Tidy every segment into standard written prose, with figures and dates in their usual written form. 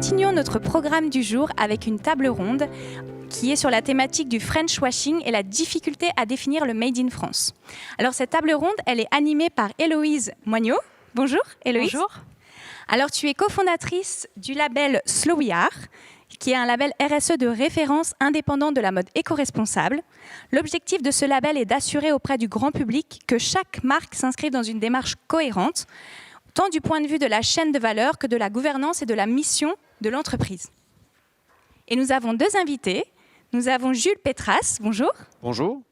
continuons notre programme du jour avec une table ronde qui est sur la thématique du French washing et la difficulté à définir le Made in France. Alors cette table ronde, elle est animée par Héloïse Moignot. Bonjour Héloïse. Bonjour. Alors tu es cofondatrice du label Slow We Are, qui est un label RSE de référence indépendant de la mode éco-responsable. L'objectif de ce label est d'assurer auprès du grand public que chaque marque s'inscrive dans une démarche cohérente, tant du point de vue de la chaîne de valeur que de la gouvernance et de la mission de l'entreprise. Et nous avons deux invités. Nous avons Jules Pétras, bonjour. Bonjour.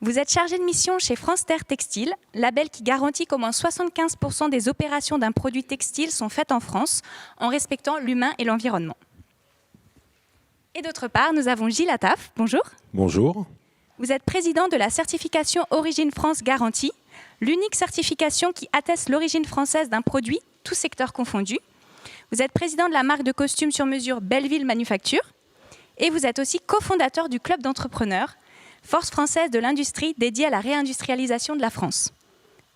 Vous êtes chargé de mission chez France Terre Textile, label qui garantit qu'au moins 75% des opérations d'un produit textile sont faites en France, en respectant l'humain et l'environnement. Et d'autre part, nous avons Gilles Attaf, bonjour. Bonjour. Vous êtes président de la certification Origine France Garantie, l'unique certification qui atteste l'origine française d'un produit, tout secteur confondu. Vous êtes président de la marque de costumes sur mesure Belleville Manufacture. Et vous êtes aussi cofondateur du club d'entrepreneurs, force française de l'industrie dédiée à la réindustrialisation de la France.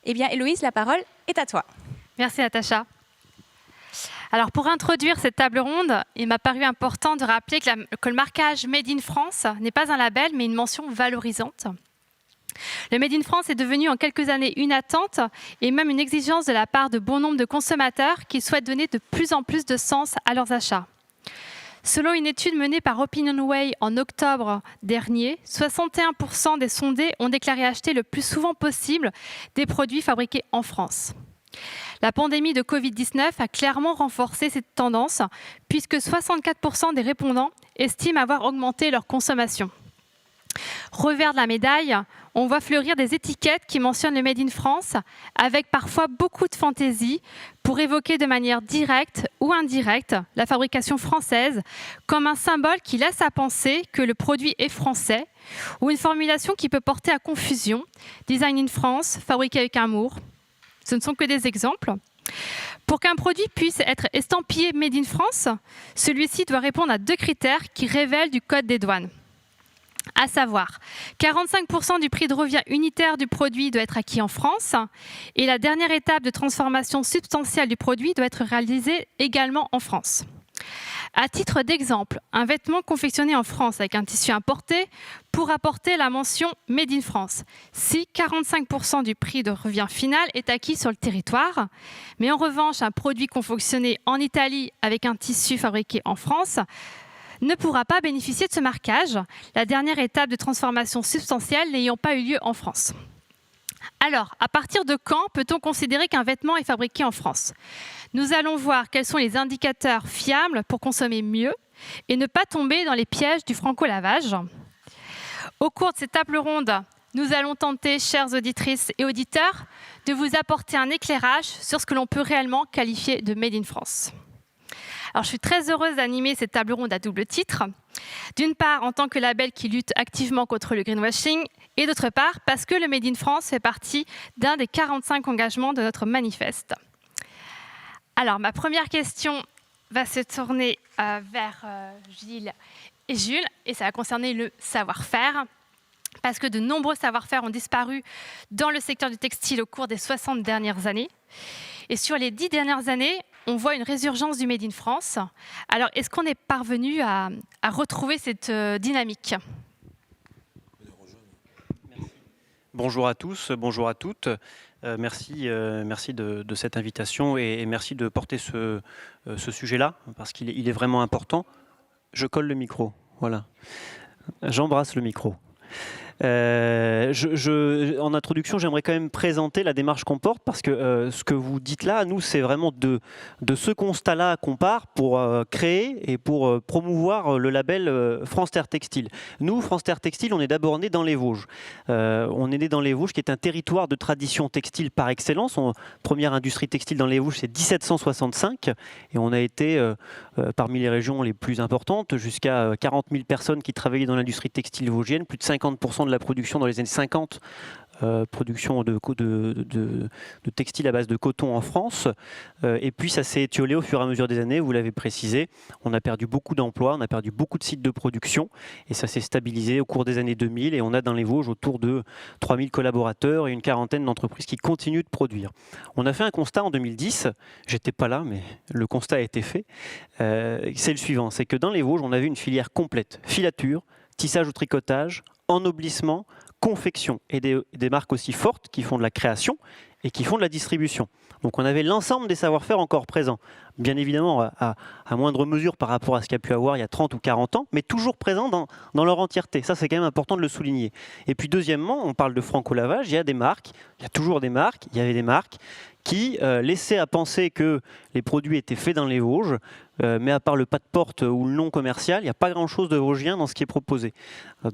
Eh bien, Héloïse, la parole est à toi. Merci Natacha. Alors pour introduire cette table ronde, il m'a paru important de rappeler que le marquage Made in France n'est pas un label, mais une mention valorisante. Le Made in France est devenu en quelques années une attente et même une exigence de la part de bon nombre de consommateurs qui souhaitent donner de plus en plus de sens à leurs achats. Selon une étude menée par OpinionWay en octobre dernier, 61% des sondés ont déclaré acheter le plus souvent possible des produits fabriqués en France. La pandémie de Covid-19 a clairement renforcé cette tendance puisque 64% des répondants estiment avoir augmenté leur consommation. Revers de la médaille, on voit fleurir des étiquettes qui mentionnent le Made in France avec parfois beaucoup de fantaisie pour évoquer de manière directe ou indirecte la fabrication française comme un symbole qui laisse à penser que le produit est français ou une formulation qui peut porter à confusion, Design in France, fabriqué avec amour. Ce ne sont que des exemples. Pour qu'un produit puisse être estampillé Made in France, celui-ci doit répondre à deux critères qui révèlent du code des douanes. À savoir, 45% du prix de revient unitaire du produit doit être acquis en France et la dernière étape de transformation substantielle du produit doit être réalisée également en France. À titre d'exemple, un vêtement confectionné en France avec un tissu importé pourra porter la mention Made in France si 45% du prix de revient final est acquis sur le territoire. Mais en revanche, un produit confectionné en Italie avec un tissu fabriqué en France ne pourra pas bénéficier de ce marquage, la dernière étape de transformation substantielle n'ayant pas eu lieu en France. Alors, à partir de quand peut-on considérer qu'un vêtement est fabriqué en France? Nous allons voir quels sont les indicateurs fiables pour consommer mieux et ne pas tomber dans les pièges du franco-lavage. Au cours de cette table ronde, nous allons tenter, chères auditrices et auditeurs, de vous apporter un éclairage sur ce que l'on peut réellement qualifier de Made in France. Alors, je suis très heureuse d'animer cette table ronde à double titre. D'une part, en tant que label qui lutte activement contre le greenwashing, et d'autre part, parce que le Made in France fait partie d'un des 45 engagements de notre manifeste. Alors, ma première question va se tourner vers Gilles et Jules, et ça va concerner le savoir-faire, parce que de nombreux savoir-faire ont disparu dans le secteur du textile au cours des 60 dernières années. Et sur les 10 dernières années, on voit une résurgence du Made in France. Alors, est-ce qu'on est parvenu à retrouver cette dynamique ? Bonjour à tous, bonjour à toutes. Merci de cette invitation et merci de porter ce sujet-là, parce qu'il est vraiment important. Je colle le micro, voilà. J'embrasse le micro. En introduction, j'aimerais quand même présenter la démarche qu'on porte parce que ce que vous dites là, nous, c'est vraiment de ce constat-là qu'on part pour créer et pour promouvoir le label France Terre Textile. Nous, France Terre Textile, on est d'abord né dans les Vosges. On est né dans les Vosges, qui est un territoire de tradition textile par excellence. Première industrie textile dans les Vosges, c'est 1765 et on a été parmi les régions les plus importantes, jusqu'à 40 000 personnes qui travaillaient dans l'industrie textile vosgienne, plus de 50% de la production dans les années 50 production de textiles à base de coton en France. Et puis ça s'est étiolé au fur et à mesure des années, vous l'avez précisé. On a perdu beaucoup d'emplois, on a perdu beaucoup de sites de production et ça s'est stabilisé au cours des années 2000 et on a dans les Vosges autour de 3000 collaborateurs et une quarantaine d'entreprises qui continuent de produire. On a fait un constat en 2010, j'étais pas là mais le constat a été fait, c'est le suivant, c'est que dans les Vosges on avait une filière complète, filature, tissage ou tricotage, ennoblissement, confection et des marques aussi fortes qui font de la création et qui font de la distribution. Donc on avait l'ensemble des savoir-faire encore présents, bien évidemment à moindre mesure par rapport à ce qu'il y a pu avoir il y a 30 ou 40 ans, mais toujours présents dans leur entièreté. Ça, c'est quand même important de le souligner. Et puis deuxièmement, on parle de franco-lavage, il y a des marques, il y a toujours des marques, il y avait des marques qui laissaient à penser que les produits étaient faits dans les Vosges, mais à part le pas de porte ou le nom commercial, il n'y a pas grand-chose de vosgien dans ce qui est proposé.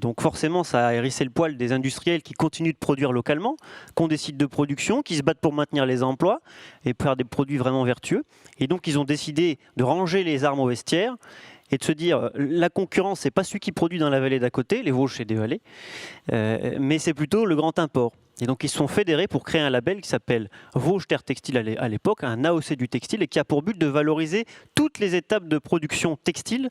Donc forcément, ça a hérissé le poil des industriels qui continuent de produire localement, qui ont des sites de production, qui se battent pour maintenir les emplois et pour faire des produits vraiment vertueux. Et donc ils ont décidé de ranger les armes au vestiaire et de se dire la concurrence, c'est pas celui qui produit dans la vallée d'à côté, les Vosges c'est des vallées, mais c'est plutôt le grand import. Et donc ils se sont fédérés pour créer un label qui s'appelle Vosges Terre Textile à l'époque, un AOC du textile, et qui a pour but de valoriser toutes les étapes de production textile,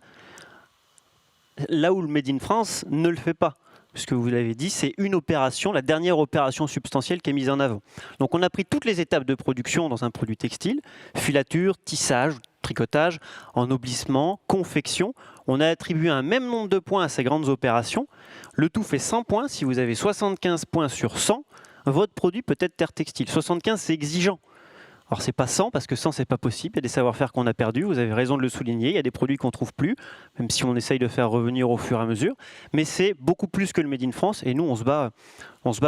là où le Made in France ne le fait pas. Puisque vous l'avez dit, c'est une opération, la dernière opération substantielle qui est mise en avant. Donc on a pris toutes les étapes de production dans un produit textile, filature, tissage, tricotage, ennoblissement, confection. On a attribué un même nombre de points à ces grandes opérations. Le tout fait 100 points. Si vous avez 75 points sur 100, votre produit peut être terre textile. 75, c'est exigeant. Alors c'est pas 100 parce que 100 c'est pas possible, il y a des savoir-faire qu'on a perdus, vous avez raison de le souligner, il y a des produits qu'on trouve plus, même si on essaye de faire revenir au fur et à mesure, mais c'est beaucoup plus que le Made in France et nous on se bat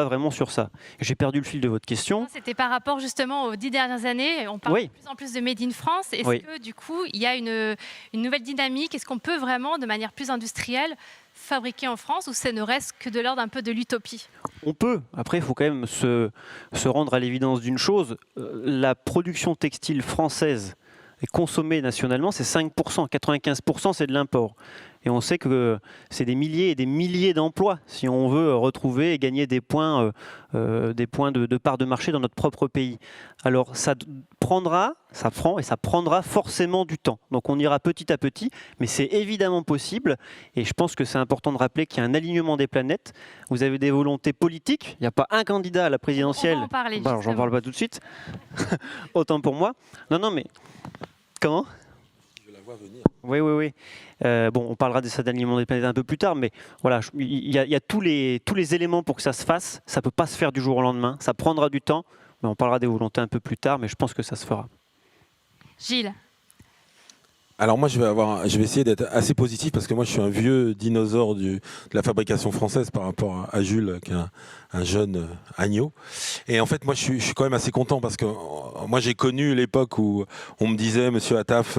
vraiment sur ça. J'ai perdu le fil de votre question. C'était par rapport justement aux 10 dernières années, on parle de plus en plus de Made in France, est-ce que du coup il y a une nouvelle dynamique, est-ce qu'on peut vraiment de manière plus industrielle fabriquer en France ou ça ne reste que de l'ordre un peu de l'utopie? On peut. Après, il faut quand même se rendre à l'évidence d'une chose. La production textile française est consommée nationalement, c'est 5%. 95%, c'est de l'import. Et on sait que c'est des milliers et des milliers d'emplois si on veut retrouver et gagner des points de part de marché dans notre propre pays. Alors ça prendra forcément du temps. Donc on ira petit à petit, mais c'est évidemment possible. Et je pense que c'est important de rappeler qu'il y a un alignement des planètes. Vous avez des volontés politiques. Il n'y a pas un candidat à la présidentielle. On va en parler. Alors, j'en parle pas tout de suite. Autant pour moi. Non, mais comment ? Venir. Oui. Bon, on parlera de cet alignement des planètes un peu plus tard, mais voilà, il y a tous les éléments pour que ça se fasse. Ça ne peut pas se faire du jour au lendemain. Ça prendra du temps, mais on parlera des volontés un peu plus tard, mais je pense que ça se fera. Gilles. Alors moi, je vais essayer d'être assez positif parce que moi, je suis un vieux dinosaure de la fabrication française par rapport à Jules, qui est un jeune agneau. Et en fait, moi, je suis quand même assez content parce que moi, j'ai connu l'époque où on me disait, Monsieur Attaf,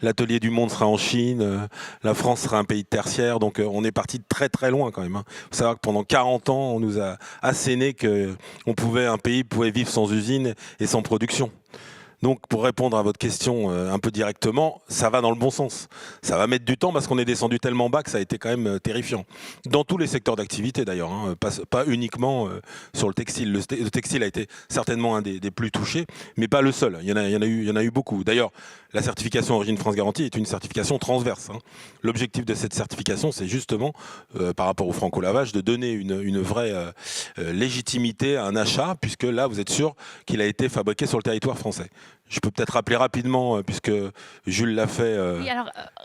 l'atelier du monde sera en Chine, la France sera un pays de tertiaire. Donc, on est parti de très très loin quand même. Il faut savoir que pendant 40 ans, on nous a asséné qu'un pays pouvait vivre sans usine et sans production. Donc, pour répondre à votre question un peu directement, ça va dans le bon sens. Ça va mettre du temps parce qu'on est descendu tellement bas que ça a été quand même terrifiant. Dans tous les secteurs d'activité d'ailleurs, hein, pas uniquement sur le textile. Le textile a été certainement un des plus touchés, mais pas le seul. Il y en a eu beaucoup. D'ailleurs, la certification Origine France Garantie est une certification transverse. Hein. L'objectif de cette certification, c'est justement, par rapport au franco-lavage, de donner une vraie légitimité à un achat, puisque là, vous êtes sûr qu'il a été fabriqué sur le territoire français. Je peux peut-être rappeler rapidement, puisque Jules l'a fait, oui,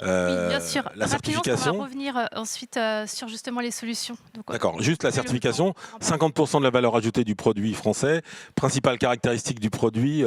bien sûr. La certification. On va revenir ensuite sur justement les solutions. D'accord, juste la certification, 50% de la valeur ajoutée du produit français, principale caractéristique du produit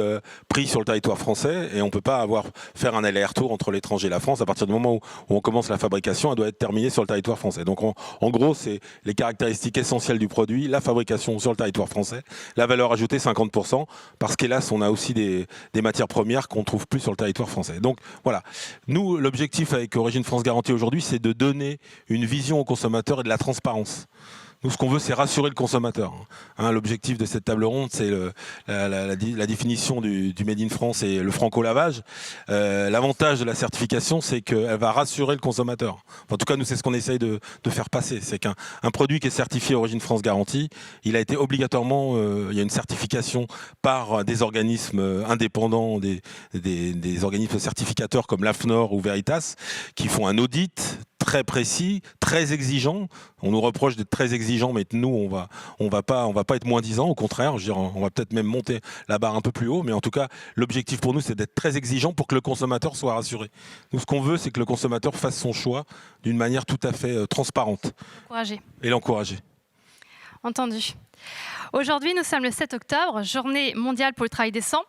pris sur le territoire français, et on ne peut pas faire un aller-retour entre l'étranger et la France. À partir du moment où on commence la fabrication, elle doit être terminée sur le territoire français. Donc en gros, c'est les caractéristiques essentielles du produit, la fabrication sur le territoire français, la valeur ajoutée 50%, parce qu'hélas, on a aussi des matières premières qu'on ne trouve plus sur le territoire français. Donc voilà, nous, l'objectif avec Origine France Garantie aujourd'hui, c'est de donner une vision aux consommateurs et de la transparence. Nous, ce qu'on veut, c'est rassurer le consommateur. Hein, l'objectif de cette table ronde, c'est la définition du Made in France et le franco-lavage. L'avantage de la certification, c'est qu'elle va rassurer le consommateur. En tout cas, nous, c'est ce qu'on essaye de faire passer. C'est qu'un produit qui est certifié Origine France Garantie, il a été obligatoirement, il y a une certification par des organismes indépendants, des organismes certificateurs comme l'AFNOR ou Veritas, qui font un audit très précis, très exigeant. On nous reproche d'être très exigeant, mais nous, on va pas être moins-disant. Au contraire, je veux dire, on va peut-être même monter la barre un peu plus haut. Mais en tout cas, l'objectif pour nous, c'est d'être très exigeant pour que le consommateur soit rassuré. Nous, ce qu'on veut, c'est que le consommateur fasse son choix d'une manière tout à fait transparente. Encourager. Et l'encourager. Entendu. Aujourd'hui, nous sommes le 7 octobre, journée mondiale pour le travail décent.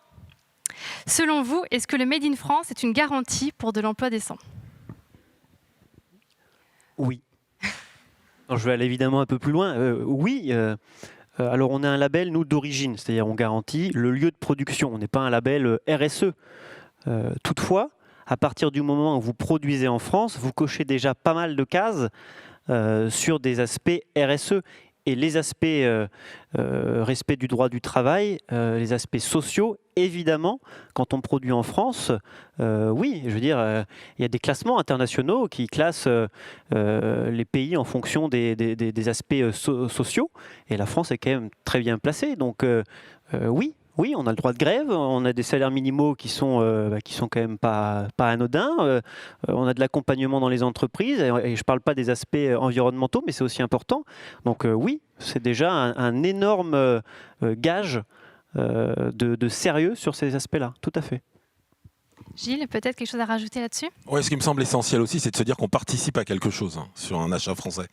Selon vous, est-ce que le Made in France est une garantie pour de l'emploi décent ? Oui. Alors, je vais aller évidemment un peu plus loin. Oui. Alors, on a un label, nous, d'origine, c'est-à-dire on garantit le lieu de production. On n'est pas un label RSE. Toutefois, à partir du moment où vous produisez en France, vous cochez déjà pas mal de cases sur des aspects RSE. Et les aspects respect du droit du travail, les aspects sociaux, évidemment, quand on produit en France, oui, je veux dire, il y a des classements internationaux qui classent les pays en fonction des aspects sociaux. Et la France est quand même très bien placée. Donc oui. Oui, on a le droit de grève, on a des salaires minimaux qui sont quand même pas anodins, on a de l'accompagnement dans les entreprises, et je ne parle pas des aspects environnementaux, mais c'est aussi important. Donc oui, c'est déjà un énorme gage de sérieux sur ces aspects-là, tout à fait. Gilles, peut-être quelque chose à rajouter là-dessus ? Oui, ce qui me semble essentiel aussi, c'est de se dire qu'on participe à quelque chose sur un achat français.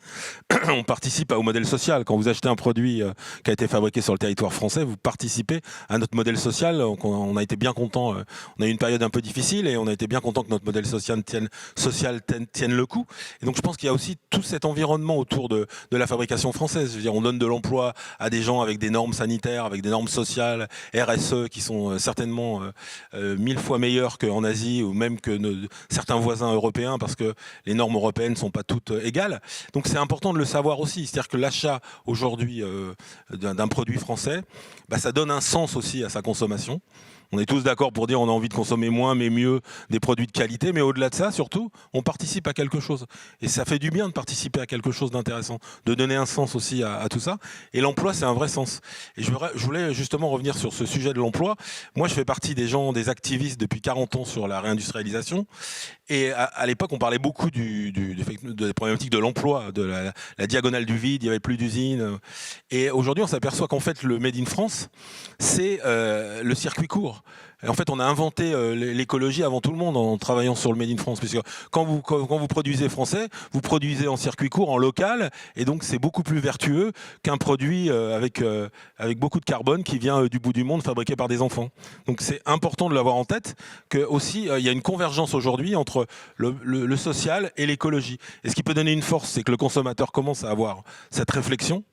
On participe au modèle social. Quand vous achetez un produit qui a été fabriqué sur le territoire français, vous participez à notre modèle social. Donc on a été bien content. On a eu une période un peu difficile et on a été bien content que notre modèle social tienne le coup. Et donc je pense qu'il y a aussi tout cet environnement autour de la fabrication française. Je veux dire, on donne de l'emploi à des gens avec des normes sanitaires, avec des normes sociales, RSE, qui sont certainement 1000 fois meilleures qu'en Asie ou même que certains voisins européens, parce que les normes européennes ne sont pas toutes égales. Donc c'est important de le savoir aussi. C'est-à-dire que l'achat aujourd'hui d'un produit français, ça donne un sens aussi à sa consommation. On est tous d'accord pour dire on a envie de consommer moins mais mieux des produits de qualité, mais au-delà de ça, surtout, on participe à quelque chose. Et ça fait du bien de participer à quelque chose d'intéressant, de donner un sens aussi à tout ça. Et l'emploi, c'est un vrai sens. Et je voulais justement revenir sur ce sujet de l'emploi. Moi, je fais partie des activistes depuis 40 ans sur la réindustrialisation. Et à l'époque, on parlait beaucoup des problématiques de l'emploi, de la diagonale du vide, il n'y avait plus d'usines. Et aujourd'hui, on s'aperçoit qu'en fait, le Made in France, c'est le circuit court. Et en fait, on a inventé l'écologie avant tout le monde en travaillant sur le Made in France. Puisque quand vous produisez français, vous produisez en circuit court, en local, et donc c'est beaucoup plus vertueux qu'un produit avec beaucoup de carbone qui vient du bout du monde, fabriqué par des enfants. Donc c'est important de l'avoir en tête, que aussi il y a une convergence aujourd'hui entre le social et l'écologie. Et ce qui peut donner une force, c'est que le consommateur commence à avoir cette réflexion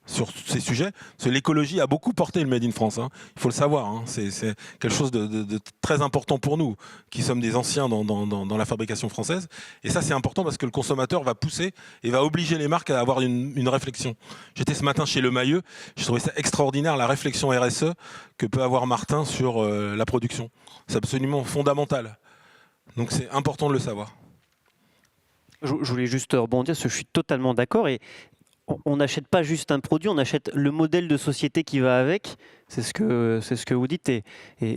sur ces sujets, parce que l'écologie a beaucoup porté le Made in France, il faut le savoir, c'est quelque chose de très important pour nous, qui sommes des anciens dans la fabrication française, et ça c'est important parce que le consommateur va pousser et va obliger les marques à avoir une réflexion. J'étais ce matin chez Le Mailleux, j'ai trouvé ça extraordinaire, la réflexion RSE que peut avoir Martin sur la production. C'est absolument fondamental, donc c'est important de le savoir. Je voulais juste rebondir, parce que je suis totalement d'accord, et on n'achète pas juste un produit, on achète le modèle de société qui va avec. C'est ce que vous dites et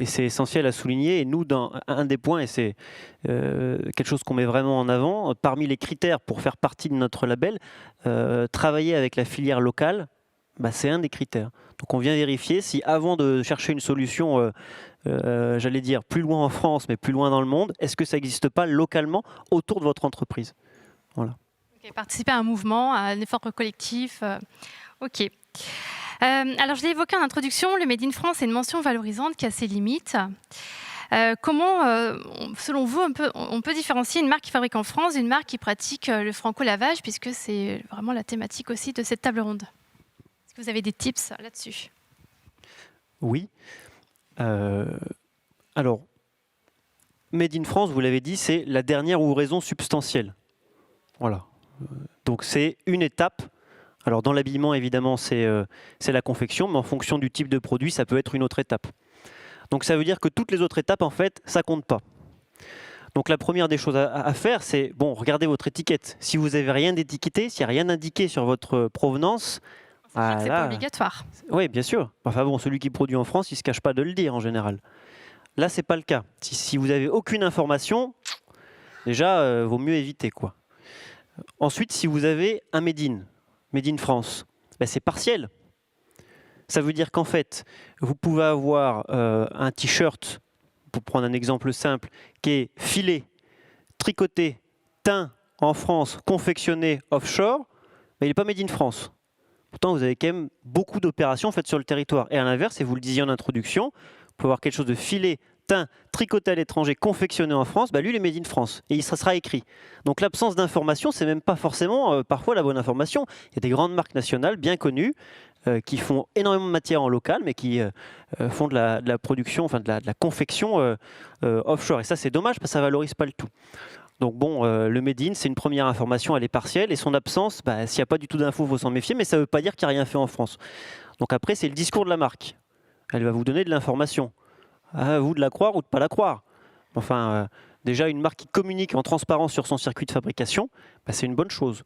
c'est essentiel à souligner. Et nous, dans un des points, et c'est quelque chose qu'on met vraiment en avant, parmi les critères pour faire partie de notre label, travailler avec la filière locale, c'est un des critères. Donc on vient vérifier si avant de chercher une solution, j'allais dire plus loin en France, mais plus loin dans le monde, est-ce que ça n'existe pas localement autour de votre entreprise ? Voilà. Participer à un mouvement, à un effort collectif. Ok. Alors, je l'ai évoqué en introduction, le Made in France est une mention valorisante qui a ses limites. Comment, selon vous, on peut différencier une marque qui fabrique en France d'une marque qui pratique le franco-lavage, puisque c'est vraiment la thématique aussi de cette table ronde ? Est-ce que vous avez des tips là-dessus ? Oui. Alors, Made in France, vous l'avez dit, c'est la dernière raison substantielle. Voilà. Donc c'est une étape Alors dans l'habillement, évidemment, c'est la confection, mais en fonction du type de produit, ça peut être une autre étape. Donc ça veut dire que toutes les autres étapes, en fait, ça compte pas. Donc la première des choses à faire, c'est, bon, regardez votre étiquette. Si vous n'avez rien d'étiqueté, s'il n'y a rien indiqué sur votre provenance, C'est pas obligatoire. oui, bien sûr. Enfin bon, celui qui produit en France, il ne se cache pas de le dire en général. Là, c'est pas le cas. Si vous n'avez aucune information, déjà, vaut mieux éviter, quoi. Ensuite, si vous avez un Made in France, ben, c'est partiel. Ça veut dire qu'en fait, vous pouvez avoir un t-shirt, pour prendre un exemple simple, qui est filé, tricoté, teint en France, confectionné offshore, mais il n'est pas Made in France. Pourtant, vous avez quand même beaucoup d'opérations faites sur le territoire. Et à l'inverse, et vous le disiez en introduction, vous pouvez avoir quelque chose de filé, teint, tricoté à l'étranger, confectionné en France, bah lui, il est Made in France. Et il sera écrit. Donc l'absence d'information, c'est même pas forcément parfois la bonne information. Il y a des grandes marques nationales bien connues qui font énormément de matière en local, mais qui font de la production, enfin de la confection offshore. Et ça, c'est dommage parce que ça valorise pas le tout. Donc bon, le Made in, c'est une première information, elle est partielle, et son absence, bah, s'il n'y a pas du tout d'infos, il faut s'en méfier, mais ça ne veut pas dire qu'il n'y a rien fait en France. Donc après, c'est le discours de la marque. Elle va vous donner de l'information. À vous de la croire ou de ne pas la croire. Enfin, déjà, une marque qui communique en transparence sur son circuit de fabrication, bah, c'est une bonne chose.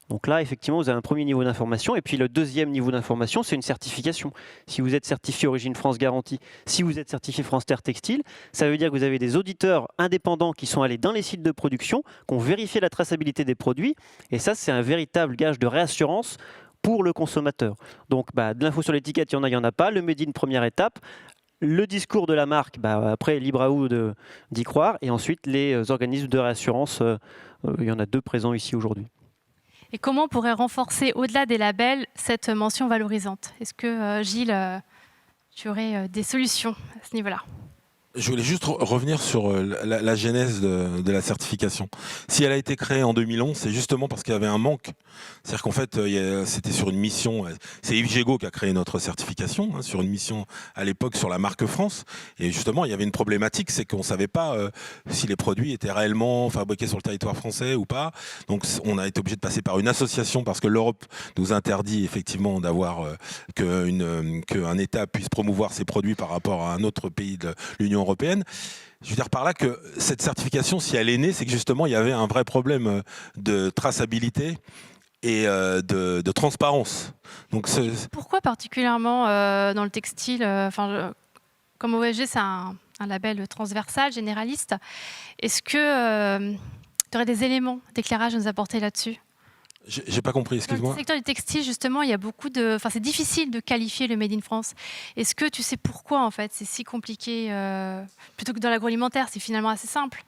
Donc là, effectivement, vous avez un premier niveau d'information. Et puis le deuxième niveau d'information, c'est une certification. Si vous êtes certifié Origine France Garantie, si vous êtes certifié France Terre Textile, ça veut dire que vous avez des auditeurs indépendants qui sont allés dans les sites de production, qui ont vérifié la traçabilité des produits. Et ça, c'est un véritable gage de réassurance pour le consommateur. Donc, bah, de l'info sur l'étiquette, il y en a pas. Le Made in, première étape. Le discours de la marque, bah, après, libre à vous d'y croire. Et ensuite, les organismes de réassurance, il y en a 2 présents ici aujourd'hui. Et comment on pourrait renforcer, au-delà des labels, cette mention valorisante? Est-ce que, Gilles, tu aurais des solutions à ce niveau-là? Je voulais juste revenir sur la genèse de la certification. Si elle a été créée en 2011, c'est justement parce qu'il y avait un manque. C'est-à-dire qu'en fait, c'était sur une mission. C'est Yves Gégaud qui a créé notre certification, hein, sur une mission à l'époque sur la marque France. Et justement, il y avait une problématique, c'est qu'on ne savait pas si les produits étaient réellement fabriqués sur le territoire français ou pas. Donc, on a été obligé de passer par une association parce que l'Europe nous interdit effectivement d'avoir qu'un État puisse promouvoir ses produits par rapport à un autre pays de l'Union européenne. Je veux dire par là que cette certification, si elle est née, c'est que justement il y avait un vrai problème de traçabilité et de transparence. Donc, pourquoi particulièrement dans le textile, comme OSG, c'est un label transversal, généraliste. Est-ce que tu aurais des éléments d'éclairage à nous apporter là-dessus? J'ai pas compris, excuse-moi. Dans le secteur du textile, justement, il y a beaucoup de... Enfin, c'est difficile de qualifier le Made in France. Est-ce que tu sais pourquoi, en fait, c'est si compliqué plutôt que dans l'agroalimentaire, c'est finalement assez simple.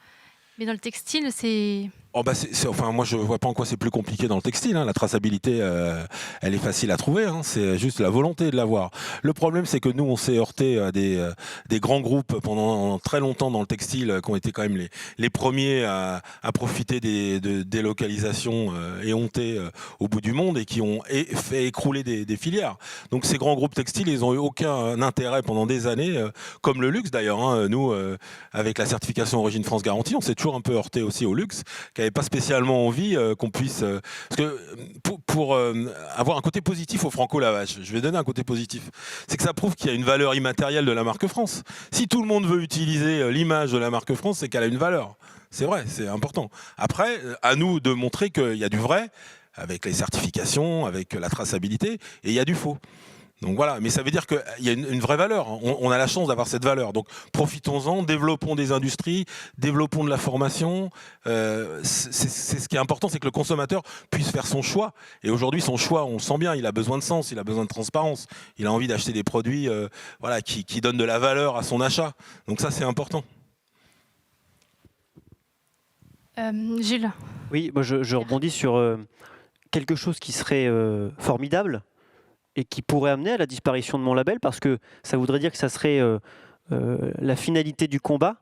Mais dans le textile, c'est... Oh bah enfin, moi, je ne vois pas en quoi c'est plus compliqué dans le textile. Hein. La traçabilité, elle est facile à trouver. Hein. C'est juste la volonté de l'avoir. Le problème, c'est que nous, on s'est heurté à des grands groupes pendant très longtemps dans le textile, qui ont été quand même les premiers à profiter des délocalisations éhontées au bout du monde et qui ont fait écrouler des filières. Donc ces grands groupes textiles, ils n'ont eu aucun intérêt pendant des années, comme le luxe d'ailleurs. Hein. Nous, avec la certification Origine France Garantie, on s'est toujours un peu heurté aussi au luxe, qui n'avait pas spécialement envie qu'on puisse... parce que pour avoir un côté positif au franco-lavage, je vais donner un côté positif, c'est que ça prouve qu'il y a une valeur immatérielle de la marque France. Si tout le monde veut utiliser l'image de la marque France, c'est qu'elle a une valeur. C'est vrai, c'est important. Après, à nous de montrer qu'il y a du vrai, avec les certifications, avec la traçabilité, et il y a du faux. Donc voilà, mais ça veut dire qu'il y a une vraie valeur. On a la chance d'avoir cette valeur. Donc profitons-en, développons des industries, développons de la formation. C'est ce qui est important, c'est que le consommateur puisse faire son choix. Et aujourd'hui, son choix, on le sent bien, il a besoin de sens, il a besoin de transparence. Il a envie d'acheter des produits qui donnent de la valeur à son achat. Donc ça, c'est important. Gilles. Oui, moi je rebondis sur quelque chose qui serait formidable et qui pourrait amener à la disparition de mon label, parce que ça voudrait dire que ça serait la finalité du combat,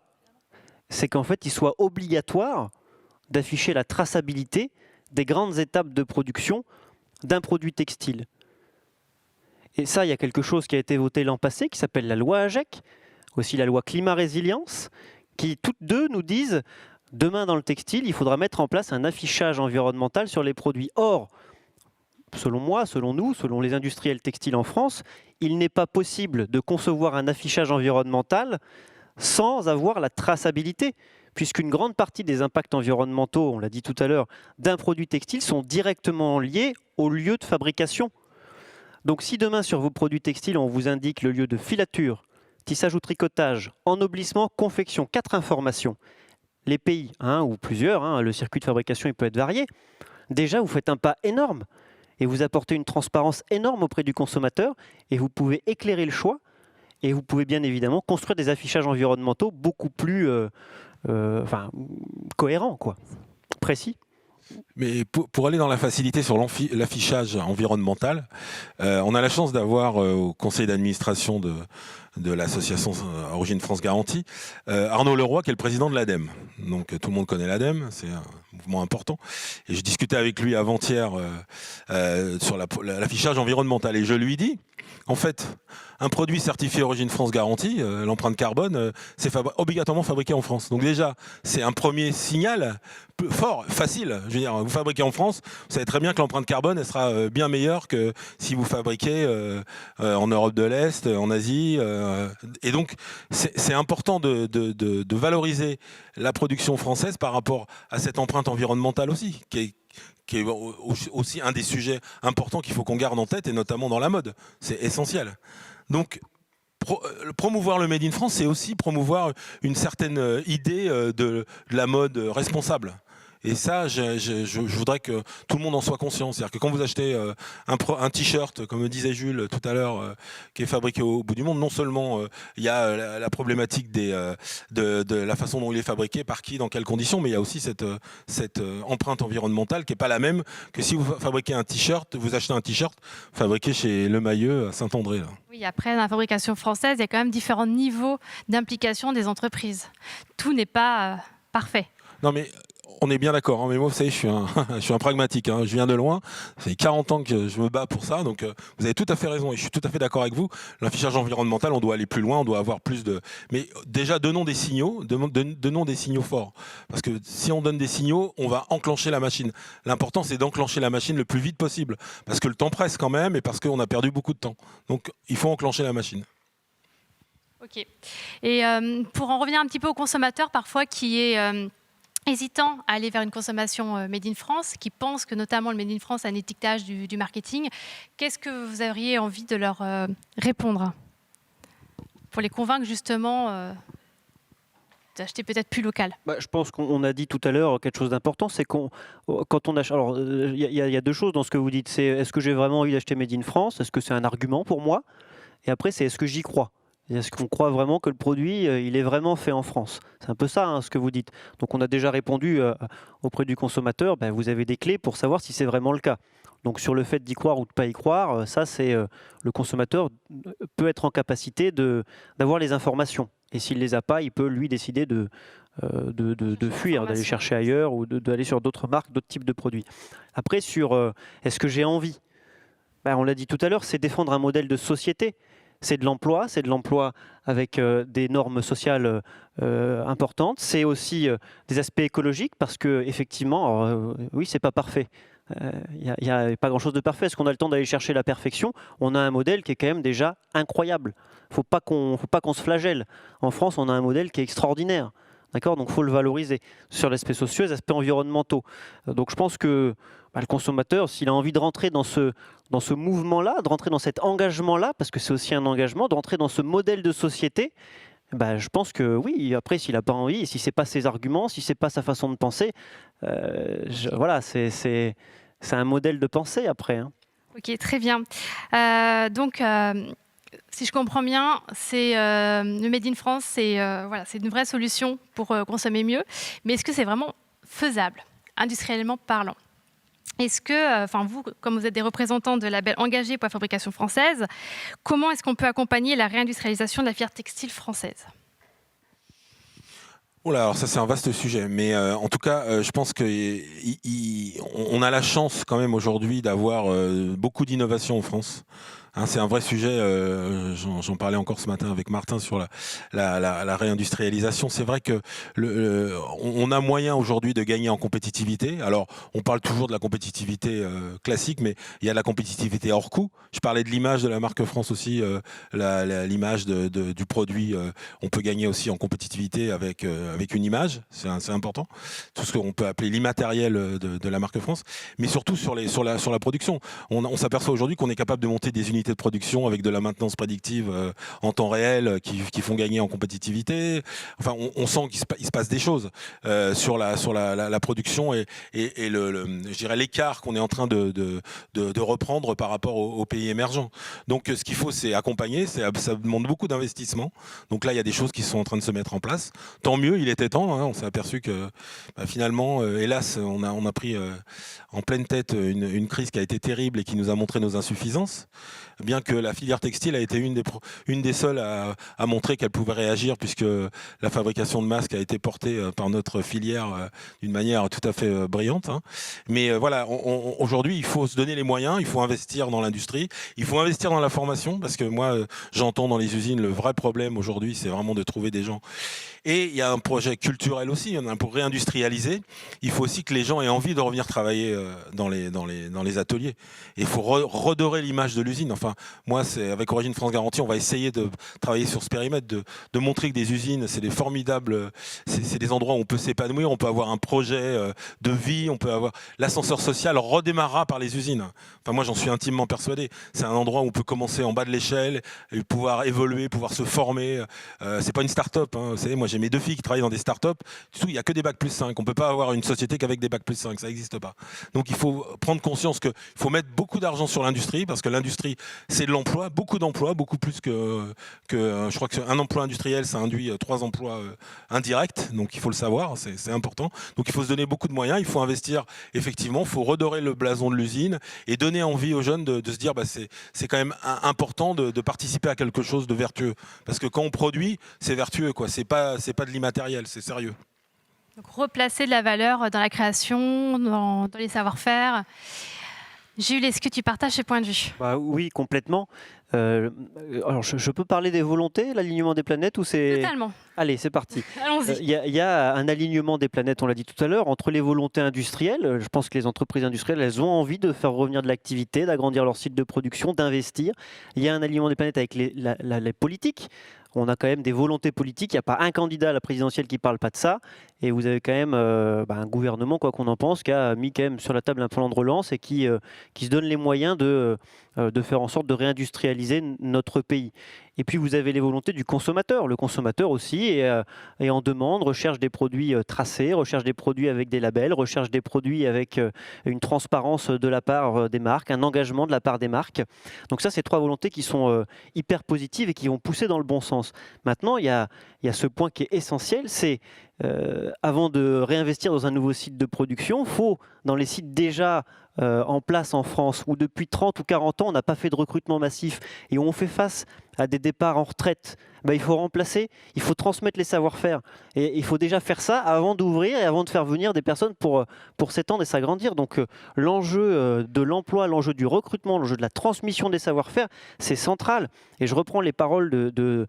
c'est qu'en fait il soit obligatoire d'afficher la traçabilité des grandes étapes de production d'un produit textile. Et ça, il y a quelque chose qui a été voté l'an passé, qui s'appelle la loi AGEC, aussi la loi climat-résilience, qui toutes deux nous disent, demain dans le textile, il faudra mettre en place un affichage environnemental sur les produits. Or, selon moi, selon nous, selon les industriels textiles en France, il n'est pas possible de concevoir un affichage environnemental sans avoir la traçabilité, puisqu'une grande partie des impacts environnementaux, on l'a dit tout à l'heure, d'un produit textile sont directement liés au lieu de fabrication. Donc si demain sur vos produits textiles, on vous indique le lieu de filature, tissage ou tricotage, ennoblissement, confection, 4 informations, les pays, ou plusieurs, le circuit de fabrication il peut être varié, déjà vous faites un pas énorme et vous apportez une transparence énorme auprès du consommateur et vous pouvez éclairer le choix et vous pouvez bien évidemment construire des affichages environnementaux beaucoup plus cohérents, précis. Mais pour aller dans la facilité sur l'affichage environnemental, on a la chance d'avoir au conseil d'administration de l'association Origine France Garantie Arnaud Leroy, qui est le président de l'ADEME. Donc tout le monde connaît l'ADEME, c'est un mouvement important. Et je discutais avec lui avant-hier sur l'affichage environnemental. Et je lui dis, en fait, un produit certifié Origine France Garantie, l'empreinte carbone, c'est obligatoirement fabriqué en France. Donc déjà, c'est un premier signal fort, facile. Je veux dire, vous fabriquez en France, vous savez très bien que l'empreinte carbone, elle sera bien meilleure que si vous fabriquez en Europe de l'Est, en Asie. Et donc, c'est important de valoriser la production française par rapport à cette empreinte environnementale aussi, qui est aussi un des sujets importants qu'il faut qu'on garde en tête, et notamment dans la mode. C'est essentiel. Donc, promouvoir le Made in France, c'est aussi promouvoir une certaine idée de la mode responsable. Et ça, je voudrais que tout le monde en soit conscient. C'est-à-dire que quand vous achetez un t-shirt, comme disait Jules tout à l'heure, qui est fabriqué au bout du monde, non seulement il y a la problématique de la façon dont il est fabriqué, par qui, dans quelles conditions, mais il y a aussi cette empreinte environnementale qui n'est pas la même que si vous fabriquez un t-shirt, vous achetez un t-shirt fabriqué chez Le Mailleux à Saint-André. Oui, après, dans la fabrication française, il y a quand même différents niveaux d'implication des entreprises. Tout n'est pas parfait. Non, mais on est bien d'accord, mais moi, vous savez, je suis un pragmatique. Je viens de loin. Ça fait 40 ans que je me bats pour ça. Donc, vous avez tout à fait raison et je suis tout à fait d'accord avec vous. L'affichage environnemental, on doit aller plus loin, on doit avoir plus de... Mais déjà, donnons des signaux forts. Parce que si on donne des signaux, on va enclencher la machine. L'important, c'est d'enclencher la machine le plus vite possible. Parce que le temps presse quand même et parce qu'on a perdu beaucoup de temps. Donc, il faut enclencher la machine. Ok. Et pour en revenir un petit peu au consommateur, parfois, qui est... hésitant à aller vers une consommation Made in France, qui pense que notamment le Made in France a un étiquetage du marketing, qu'est-ce que vous auriez envie de leur répondre pour les convaincre justement d'acheter peut-être plus local? Je pense qu'on a dit tout à l'heure quelque chose d'important, c'est quand on achète... Alors, il y a deux choses dans ce que vous dites. C'est est-ce que j'ai vraiment envie d'acheter Made in France? Est-ce que c'est un argument pour moi? Et après, c'est est-ce que j'y crois? Est-ce qu'on croit vraiment que le produit, il est vraiment fait en France? C'est un peu ça, ce que vous dites. Donc on a déjà répondu auprès du consommateur, vous avez des clés pour savoir si c'est vraiment le cas. Donc sur le fait d'y croire ou de ne pas y croire, ça c'est le consommateur peut être en capacité d'avoir les informations. Et s'il ne les a pas, il peut lui décider de fuir, d'aller chercher ailleurs ou d'aller sur d'autres marques, d'autres types de produits. Après sur est-ce que j'ai envie? On l'a dit tout à l'heure, c'est défendre un modèle de société. C'est de l'emploi avec des normes sociales importantes. C'est aussi des aspects écologiques parce que effectivement, oui, c'est pas parfait. Il n'y a pas grand-chose de parfait. Est-ce qu'on a le temps d'aller chercher la perfection? On a un modèle qui est quand même déjà incroyable. Faut pas qu'on se flagelle. En France, on a un modèle qui est extraordinaire. D'accord? Donc, il faut le valoriser sur l'aspect social, les aspects environnementaux. Donc, je pense que le consommateur, s'il a envie de rentrer dans ce mouvement-là, de rentrer dans cet engagement-là, parce que c'est aussi un engagement, de rentrer dans ce modèle de société, je pense que oui. Après, s'il n'a pas envie, et si ce n'est pas ses arguments, si ce n'est pas sa façon de penser, voilà, c'est un modèle de pensée après. Ok, très bien. Donc, si je comprends bien, le Made in France, c'est une vraie solution pour consommer mieux. Mais est-ce que c'est vraiment faisable, industriellement parlant? Est-ce que, vous, comme vous êtes des représentants de labels engagés pour la fabrication française, comment est-ce qu'on peut accompagner la réindustrialisation de la filière textile française? Alors ça c'est un vaste sujet, mais en tout cas je pense qu'on a la chance quand même aujourd'hui d'avoir beaucoup d'innovations en France. Hein, c'est un vrai sujet, j'en parlais encore ce matin avec Martin sur la réindustrialisation. C'est vrai que on a moyen aujourd'hui de gagner en compétitivité. Alors, on parle toujours de la compétitivité classique, mais il y a de la compétitivité hors coût. Je parlais de l'image de la marque France aussi, l'image du produit. On peut gagner aussi en compétitivité avec une image, c'est important. Tout ce qu'on peut appeler l'immatériel de la marque France, mais surtout sur la production. On s'aperçoit aujourd'hui qu'on est capable de monter des unités de production avec de la maintenance prédictive en temps réel qui font gagner en compétitivité. Enfin, on sent qu'il se passe des choses sur la production et je dirais l'écart qu'on est en train de reprendre par rapport aux pays émergents. Donc, ce qu'il faut, c'est accompagner. Ça demande beaucoup d'investissement. Donc là, il y a des choses qui sont en train de se mettre en place. Tant mieux, il était temps. Hein. On s'est aperçu que finalement, hélas, on a pris en pleine tête une crise qui a été terrible et qui nous a montré nos insuffisances, bien que la filière textile a été une des seules à montrer qu'elle pouvait réagir, puisque la fabrication de masques a été portée par notre filière d'une manière tout à fait brillante. Hein. Mais voilà, aujourd'hui, il faut se donner les moyens, il faut investir dans l'industrie, il faut investir dans la formation, parce que moi, j'entends dans les usines, le vrai problème aujourd'hui, c'est vraiment de trouver des gens. Et il y a un projet culturel aussi, pour réindustrialiser. Il faut aussi que les gens aient envie de revenir travailler dans les ateliers. Et il faut redorer l'image de l'usine. Enfin, moi, avec Origine France Garantie, on va essayer de travailler sur ce périmètre, de montrer que des usines, c'est des formidables, c'est des endroits où on peut s'épanouir, on peut avoir un projet de vie, on peut avoir l'ascenseur social redémarrera par les usines. Enfin, moi, j'en suis intimement persuadé. C'est un endroit où on peut commencer en bas de l'échelle, et pouvoir évoluer, pouvoir se former. C'est pas une start-up. Hein. Vous savez, moi, j'ai mes 2 filles qui travaillent dans des start-up. Du tout, il n'y a que des bacs plus 5. On ne peut pas avoir une société qu'avec des bacs plus 5. Ça n'existe pas. Donc, il faut prendre conscience qu'il faut mettre beaucoup d'argent sur l'industrie, parce que l'industrie, c'est de l'emploi, beaucoup d'emplois, beaucoup plus que je crois qu'un emploi industriel, ça induit 3 emplois indirects. Donc, il faut le savoir, c'est important. Donc, il faut se donner beaucoup de moyens. Il faut investir, effectivement. Il faut redorer le blason de l'usine et donner envie aux jeunes de se dire c'est quand même important de participer à quelque chose de vertueux. Parce que quand on produit, c'est vertueux, quoi. C'est pas de l'immatériel, c'est sérieux. Donc, replacer de la valeur dans la création, dans les savoir-faire. Jules, est-ce que tu partages ces points de vue ? Oui, complètement. Alors, je peux parler des volontés, l'alignement des planètes, ou c'est... Totalement. Allez, c'est parti. Allons-y. Il y a un alignement des planètes, on l'a dit tout à l'heure, entre les volontés industrielles. Je pense que les entreprises industrielles, elles ont envie de faire revenir de l'activité, d'agrandir leur site de production, d'investir. Il y a un alignement des planètes avec les politiques. On a quand même des volontés politiques. Il n'y a pas un candidat à la présidentielle qui ne parle pas de ça. Et vous avez quand même un gouvernement, quoi qu'on en pense, qui a mis quand même sur la table un plan de relance et qui se donne les moyens de faire en sorte de réindustrialiser notre pays. Et puis vous avez les volontés du consommateur. Le consommateur aussi est en demande, recherche des produits tracés, recherche des produits avec des labels, recherche des produits avec une transparence de la part des marques, un engagement de la part des marques. Donc ça, c'est 3 volontés qui sont hyper positives et qui vont pousser dans le bon sens. Maintenant, il y a ce point qui est essentiel, c'est avant de réinvestir dans un nouveau site de production, il faut, dans les sites déjà en place en France, où depuis 30 ou 40 ans, on n'a pas fait de recrutement massif et où on fait face à des départs en retraite, il faut remplacer, il faut transmettre les savoir-faire. Et il faut déjà faire ça avant d'ouvrir et avant de faire venir des personnes pour s'étendre et s'agrandir. Donc l'enjeu de l'emploi, l'enjeu du recrutement, l'enjeu de la transmission des savoir-faire, c'est central. Et je reprends les paroles de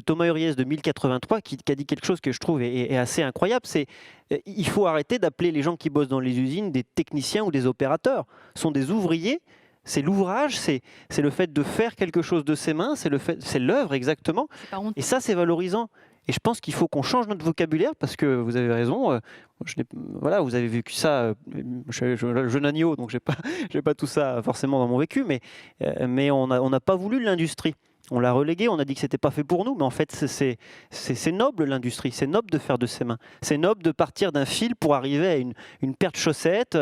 Thomas Huriez de 1083 qui a dit quelque chose que je trouve est assez incroyable, c'est il faut arrêter d'appeler les gens qui bossent dans les usines des techniciens ou des opérateurs. Ce sont des ouvriers. C'est l'ouvrage, c'est le fait de faire quelque chose de ses mains, c'est l'œuvre exactement. Et ça, c'est valorisant. Et je pense qu'il faut qu'on change notre vocabulaire parce que vous avez raison. Voilà, vous avez vécu ça. Je suis jeune agneau, donc j'ai pas tout ça forcément dans mon vécu, mais on n'a pas voulu l'industrie. On l'a relégué, on a dit que c'était pas fait pour nous, mais en fait c'est noble l'industrie, c'est noble de faire de ses mains, c'est noble de partir d'un fil pour arriver à une paire de chaussettes,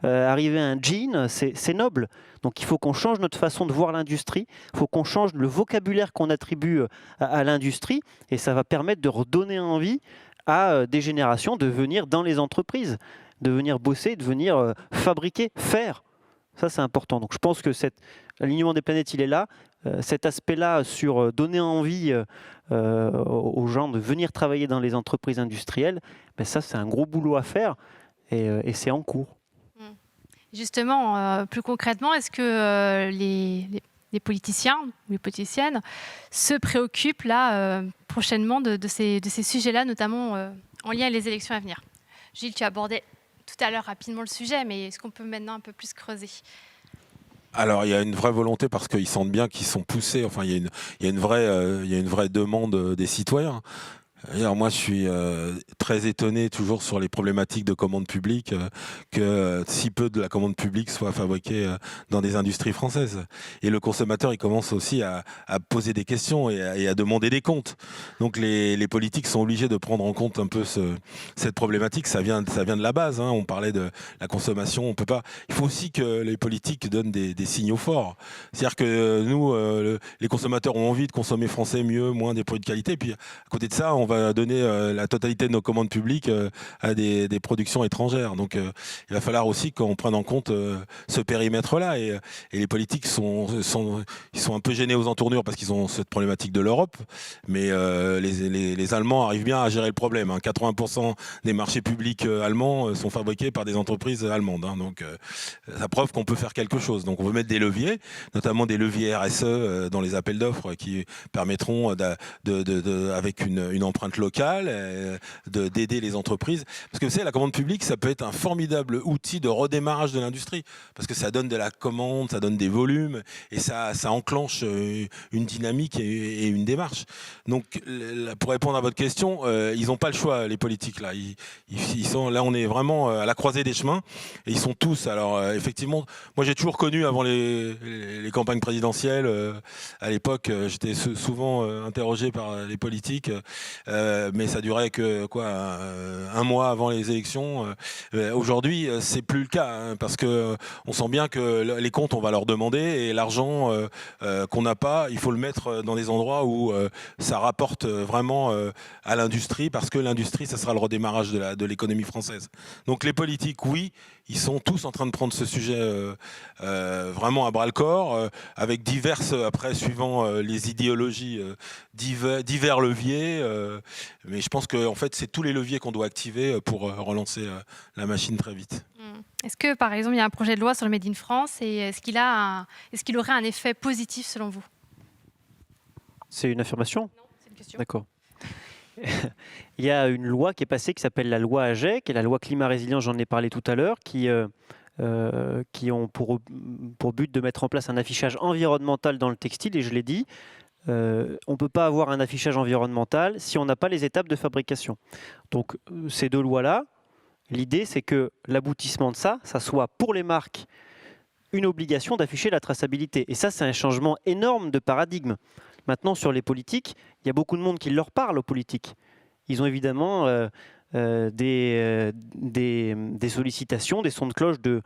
arriver à un jean, c'est noble. Donc il faut qu'on change notre façon de voir l'industrie, il faut qu'on change le vocabulaire qu'on attribue à l'industrie, et ça va permettre de redonner envie à des générations de venir dans les entreprises, de venir bosser, de venir fabriquer, faire. Ça, c'est important. Donc je pense que l'alignement des planètes, il est là. Cet aspect-là sur donner envie aux gens de venir travailler dans les entreprises industrielles, ça, c'est un gros boulot à faire et c'est en cours. Justement, plus concrètement, est-ce que les politiciens ou les politiciennes se préoccupent là prochainement de ces sujets-là, notamment en lien avec les élections à venir? Gilles, tu abordais tout à l'heure rapidement le sujet, mais est-ce qu'on peut maintenant un peu plus creuser? Alors, il y a une vraie volonté parce qu'ils sentent bien qu'ils sont poussés. Enfin, il y a une vraie demande des citoyens. Alors moi, je suis très étonné toujours sur les problématiques de commande publique, que si peu de la commande publique soit fabriquée dans des industries françaises. Et le consommateur, il commence aussi à poser des questions et à demander des comptes. Donc les politiques sont obligés de prendre en compte un peu cette problématique. Ça vient de la base. Hein. On parlait de la consommation. On peut pas. Il faut aussi que les politiques donnent des signaux forts. C'est-à-dire que nous, les consommateurs ont envie de consommer français mieux, moins des produits de qualité. Et puis à côté de ça, on va donner la totalité de nos commandes publiques à des productions étrangères. Donc il va falloir aussi qu'on prenne en compte ce périmètre-là. Et les politiques ils sont un peu gênés aux entournures parce qu'ils ont cette problématique de l'Europe. Mais les Allemands arrivent bien à gérer le problème. Hein. 80% des marchés publics allemands sont fabriqués par des entreprises allemandes. Hein. Donc ça prouve qu'on peut faire quelque chose. Donc on veut mettre des leviers, notamment des leviers RSE dans les appels d'offres qui permettront avec une empreinte locale, d'aider les entreprises. Parce que vous savez, la commande publique, ça peut être un formidable outil de redémarrage de l'industrie. Parce que ça donne de la commande, ça donne des volumes, et ça enclenche une dynamique et une démarche. Donc, pour répondre à votre question, ils n'ont pas le choix, les politiques. Là, ils sont, là, on est vraiment à la croisée des chemins, et ils sont tous. Alors, effectivement, moi, j'ai toujours connu, avant les campagnes présidentielles, à l'époque, j'étais souvent interrogé par les politiques, mais ça durait que un mois avant les élections. Aujourd'hui, c'est plus le cas, hein, parce que on sent bien que les comptes, on va leur demander, et l'argent qu'on n'a pas, il faut le mettre dans des endroits où ça rapporte vraiment à l'industrie, parce que l'industrie, ça sera le redémarrage de l'économie française. Donc les politiques, oui, ils sont tous en train de prendre ce sujet vraiment à bras-le-corps, avec diverses, après, suivant les idéologies, divers leviers. Mais je pense que en fait, c'est tous les leviers qu'on doit activer pour relancer la machine très vite. Est-ce que, par exemple, il y a un projet de loi sur le Made in France, et est-ce qu'il aurait un effet positif selon vous? C'est une affirmation? Non, c'est une question. D'accord. Il y a une loi qui est passée qui s'appelle la loi AGEC, et la loi climat résilience, j'en ai parlé tout à l'heure, qui ont pour but de mettre en place un affichage environnemental dans le textile, et je l'ai dit, on ne peut pas avoir un affichage environnemental si on n'a pas les étapes de fabrication. Donc ces deux lois-là, l'idée c'est que l'aboutissement de ça soit pour les marques une obligation d'afficher la traçabilité. Et ça, c'est un changement énorme de paradigme. Maintenant, sur les politiques, il y a beaucoup de monde qui leur parle aux politiques. Ils ont évidemment des sollicitations, des sons de cloche de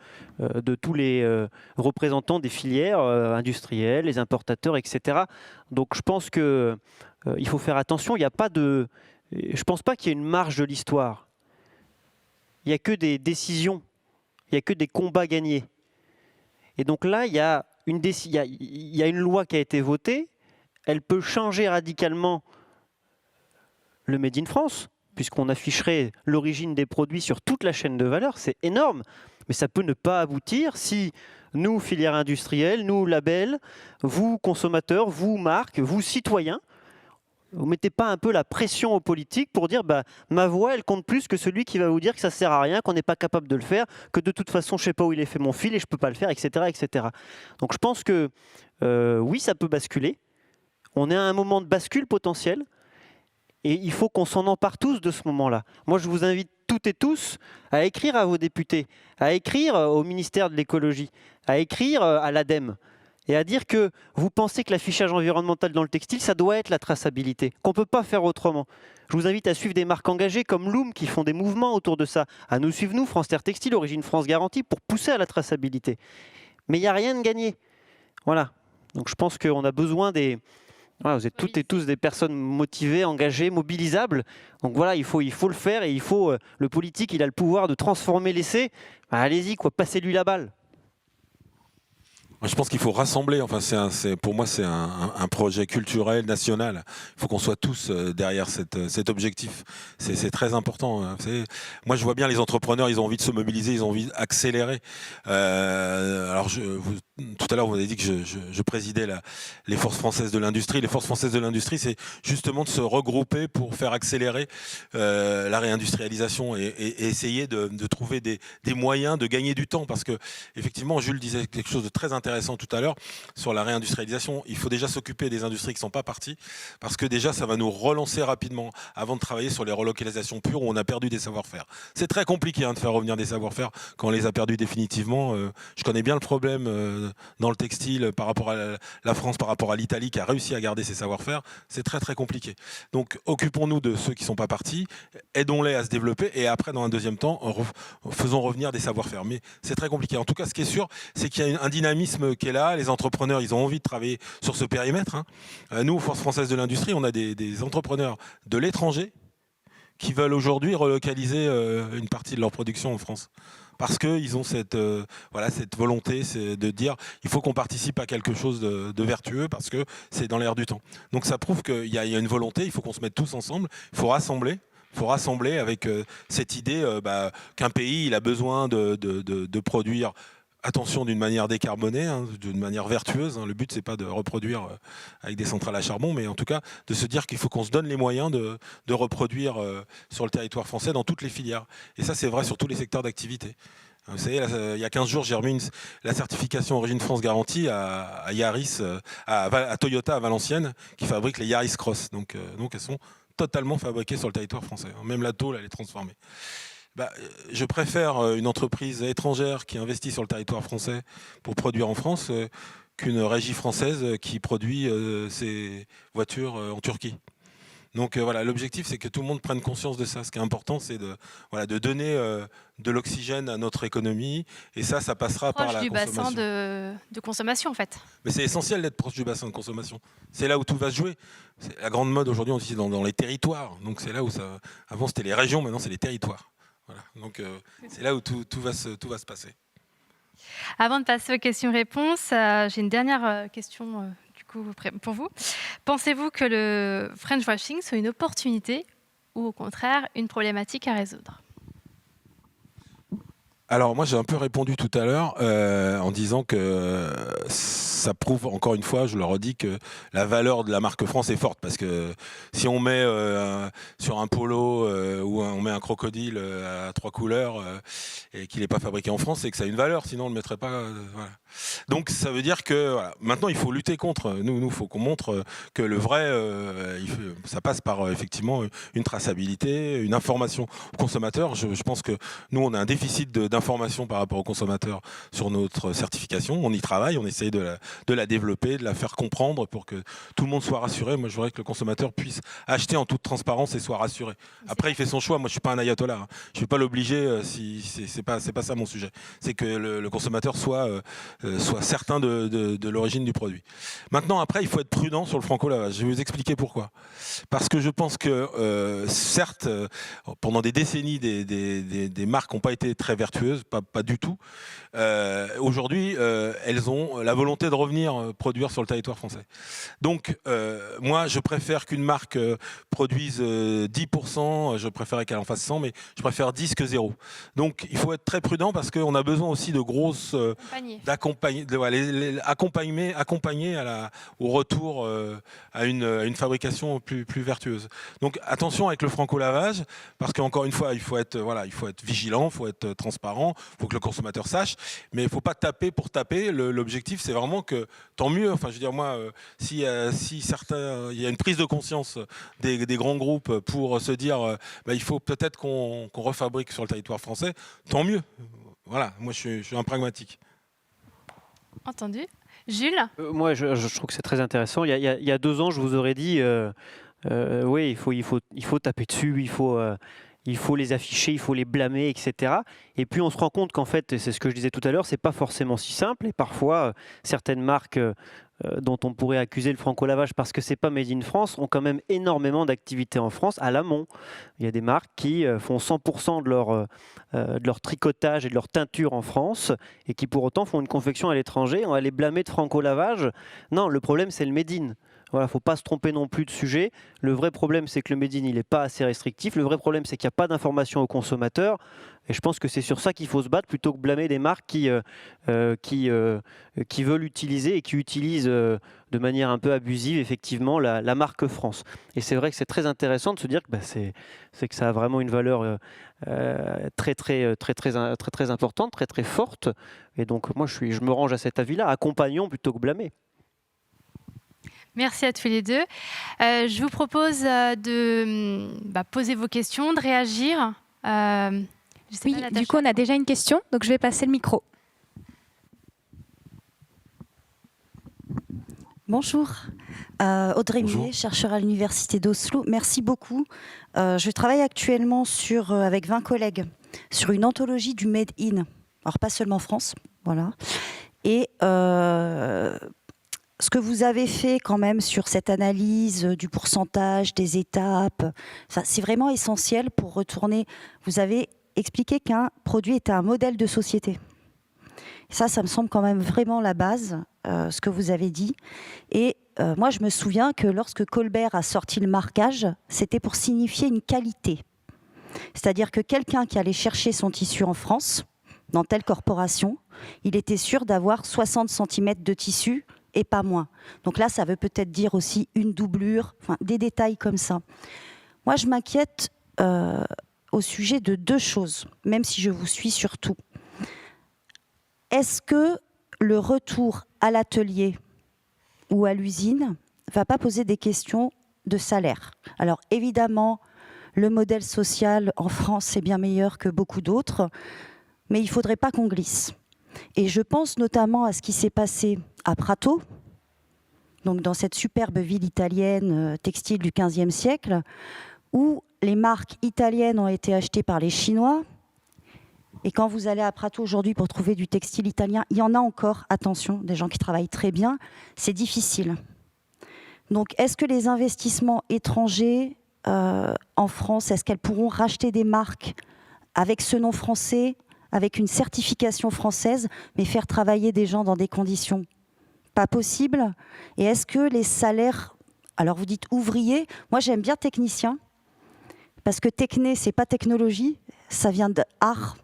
tous les représentants des filières industrielles, les importateurs, etc. Donc je pense qu'il faut faire attention. Il n'y a pas de... Je ne pense pas qu'il y ait une marge de l'histoire. Il n'y a que des décisions. Il n'y a que des combats gagnés. Et donc là, il y a une loi qui a été votée. Elle peut changer radicalement le Made in France, puisqu'on afficherait l'origine des produits sur toute la chaîne de valeur. C'est énorme, mais ça peut ne pas aboutir si nous, filières industrielles, nous, labels, vous, consommateurs, vous, marques, vous, citoyens, vous ne mettez pas un peu la pression aux politiques pour dire ma voix, elle compte plus que celui qui va vous dire que ça ne sert à rien, qu'on n'est pas capable de le faire, que de toute façon, je ne sais pas où il est fait mon fil et je ne peux pas le faire, etc., etc. Donc je pense que oui, ça peut basculer. On est à un moment de bascule potentiel. Et il faut qu'on s'en empare tous de ce moment-là. Moi, je vous invite toutes et tous à écrire à vos députés, à écrire au ministère de l'écologie, à écrire à l'ADEME et à dire que vous pensez que l'affichage environnemental dans le textile, ça doit être la traçabilité, qu'on ne peut pas faire autrement. Je vous invite à suivre des marques engagées comme Loom qui font des mouvements autour de ça, à nous suivre, nous, France Terre Textile, Origine France Garantie, pour pousser à la traçabilité. Mais il n'y a rien de gagné. Voilà. Donc je pense qu'on a besoin des... Voilà, vous êtes toutes et tous des personnes motivées, engagées, mobilisables. Donc voilà, il faut le faire, et le politique, il a le pouvoir de transformer l'essai. Allez-y, passez-lui la balle. Je pense qu'il faut rassembler. Enfin, pour moi, c'est un projet culturel, national. Il faut qu'on soit tous derrière cet objectif. C'est très important. Hein. Moi, je vois bien les entrepreneurs, ils ont envie de se mobiliser, ils ont envie d'accélérer. Alors, tout à l'heure, vous avez dit que je présidais les forces françaises de l'industrie. Les forces françaises de l'industrie, c'est justement de se regrouper pour faire accélérer la réindustrialisation et essayer de trouver des moyens de gagner du temps. Parce que, effectivement, Jules disait quelque chose de très intéressant tout à l'heure sur la réindustrialisation. Il faut déjà s'occuper des industries qui ne sont pas parties parce que déjà ça va nous relancer rapidement avant de travailler sur les relocalisations pures où on a perdu des savoir-faire. C'est très compliqué de faire revenir des savoir-faire quand on les a perdus définitivement. Je connais bien le problème dans le textile par rapport à la France, par rapport à l'Italie qui a réussi à garder ses savoir-faire. C'est très très compliqué. Donc occupons-nous de ceux qui ne sont pas partis, aidons-les à se développer et après dans un deuxième temps faisons revenir des savoir-faire. Mais c'est très compliqué. En tout cas, ce qui est sûr, c'est qu'il y a un dynamisme qui est là, les entrepreneurs, ils ont envie de travailler sur ce périmètre. Hein. Nous, Force française de l'industrie, on a des entrepreneurs de l'étranger qui veulent aujourd'hui relocaliser une partie de leur production en France. Parce qu'ils ont cette volonté de dire il faut qu'on participe à quelque chose de vertueux parce que c'est dans l'air du temps. Donc ça prouve qu'il y a une volonté, il faut qu'on se mette tous ensemble, il faut rassembler. Il faut rassembler avec cette idée qu'un pays il a besoin de produire. Attention, d'une manière décarbonée, hein, d'une manière vertueuse. Hein. Le but, c'est pas de reproduire avec des centrales à charbon, mais en tout cas de se dire qu'il faut qu'on se donne les moyens de reproduire sur le territoire français dans toutes les filières. Et ça, c'est vrai sur tous les secteurs d'activité. Vous savez, là, il y a 15 jours, j'ai remis la certification Origine France Garantie à Yaris, à Toyota à Valenciennes, qui fabrique les Yaris Cross. Donc elles sont totalement fabriquées sur le territoire français. Même la tôle, elle est transformée. Je préfère une entreprise étrangère qui investit sur le territoire français pour produire en France qu'une régie française qui produit ses voitures en Turquie. Donc voilà, l'objectif c'est que tout le monde prenne conscience de ça. Ce qui est important, c'est de donner de l'oxygène à notre économie et ça passera par la consommation. Proche du bassin de consommation en fait. Mais c'est essentiel d'être proche du bassin de consommation. C'est là où tout va se jouer. C'est la grande mode aujourd'hui, on dit dans les territoires. Donc c'est là où ça. Avant c'était les régions, maintenant c'est les territoires. Voilà. Donc c'est là où tout va se passer. Avant de passer aux questions-réponses, j'ai une dernière question du coup pour vous. Pensez-vous que le French washing soit une opportunité ou au contraire une problématique à résoudre ? Alors moi j'ai un peu répondu tout à l'heure en disant que ça prouve encore une fois, je le redis, que la valeur de la marque France est forte parce que si on met sur un polo ou on met un crocodile à 3 couleurs et qu'il n'est pas fabriqué en France, c'est que ça a une valeur, sinon on ne le mettrait pas. Voilà. Donc ça veut dire que voilà, maintenant il faut lutter contre. Nous faut qu'on montre que le vrai, ça passe par effectivement une traçabilité, une information aux consommateurs. Je pense que nous on a un déficit d'information par rapport aux consommateurs sur notre certification. On y travaille, on essaye de la développer, de la faire comprendre pour que tout le monde soit rassuré. Moi je voudrais que le consommateur puisse acheter en toute transparence et soit rassuré. Après il fait son choix. Moi je suis pas un ayatollah. Hein. Je vais pas l'obliger si c'est pas ça mon sujet. C'est que le consommateur soit certain de l'origine du produit. Maintenant, après, il faut être prudent sur le franco-lavage. Je vais vous expliquer pourquoi. Parce que je pense que, certes, pendant des décennies, des marques n'ont pas été très vertueuses, pas du tout. Aujourd'hui, elles ont la volonté de revenir produire sur le territoire français. Donc, moi, je préfère qu'une marque produise 10%, je préférais qu'elle en fasse 100, mais je préfère 10 que 0. Donc, il faut être très prudent parce qu'on a besoin aussi de grosses... accompagner au retour à une fabrication plus vertueuse. Donc attention avec le franco-lavage, parce qu'encore une fois, il faut être vigilant, il faut être transparent, il faut que le consommateur sache, mais il ne faut pas taper pour taper. L'objectif, c'est vraiment que, tant mieux, enfin, je veux dire, moi, si certains, il y a une prise de conscience des grands groupes pour se dire, il faut peut-être qu'on refabrique sur le territoire français, tant mieux. Voilà, moi je suis un pragmatique. Entendu. Jules ? Moi, je trouve que c'est très intéressant. Il y a 2 ans, je vous aurais dit, oui, il faut taper dessus, il faut il faut les afficher, il faut les blâmer, etc. Et puis on se rend compte qu'en fait, et c'est ce que je disais tout à l'heure, c'est pas forcément si simple. Et parfois, certaines marques dont on pourrait accuser le franco-lavage parce que c'est pas made in France, ont quand même énormément d'activités en France à l'amont. Il y a des marques qui font 100% de leur tricotage et de leur teinture en France et qui pour autant font une confection à l'étranger. On va les blâmer de franco-lavage. Non, le problème c'est le made in. Voilà, faut pas se tromper non plus de sujet. Le vrai problème, c'est que le made in, il n'est pas assez restrictif. Le vrai problème, c'est qu'il n'y a pas d'information aux consommateurs. Et je pense que c'est sur ça qu'il faut se battre plutôt que blâmer des marques qui veulent utiliser et qui utilisent de manière un peu abusive, effectivement, la marque France. Et c'est vrai que c'est très intéressant de se dire que c'est que ça a vraiment une valeur très importante, très forte. Et donc, moi, je me range à cet avis-là. Accompagnons plutôt que blâmer. Merci à tous les deux. Je vous propose de poser vos questions, de réagir. Oui, du coup, on a déjà une question, donc je vais passer le micro. Bonjour, Audrey Bonjour. Millet, chercheure à l'Université d'Oslo. Merci beaucoup. Je travaille actuellement avec 20 collègues sur une anthologie du Made in. Alors, pas seulement France, voilà. Et ce que vous avez fait quand même sur cette analyse du pourcentage, des étapes, c'est vraiment essentiel pour retourner. Vous avez expliqué qu'un produit était un modèle de société. Ça me semble quand même vraiment la base, ce que vous avez dit. Et moi, je me souviens que lorsque Colbert a sorti le marquage, c'était pour signifier une qualité. C'est-à-dire que quelqu'un qui allait chercher son tissu en France, dans telle corporation, il était sûr d'avoir 60 cm de tissu et pas moins. Donc là, ça veut peut-être dire aussi une doublure, des détails comme ça. Moi, je m'inquiète au sujet de deux choses, même si je vous suis sur tout. Est-ce que le retour à l'atelier ou à l'usine ne va pas poser des questions de salaire? Alors évidemment, le modèle social en France est bien meilleur que beaucoup d'autres, mais il ne faudrait pas qu'on glisse. Et je pense notamment à ce qui s'est passé à Prato, donc dans cette superbe ville italienne textile du XVe siècle, où les marques italiennes ont été achetées par les Chinois. Et quand vous allez à Prato aujourd'hui pour trouver du textile italien, il y en a encore, attention, des gens qui travaillent très bien, c'est difficile. Donc est-ce que les investissements étrangers en France, est-ce qu'elles pourront racheter des marques avec ce nom français, avec une certification française, mais faire travailler des gens dans des conditions pas possibles? Et est-ce que les salaires, alors vous dites ouvrier, moi j'aime bien technicien, parce que techné, c'est pas technologie, ça vient de art.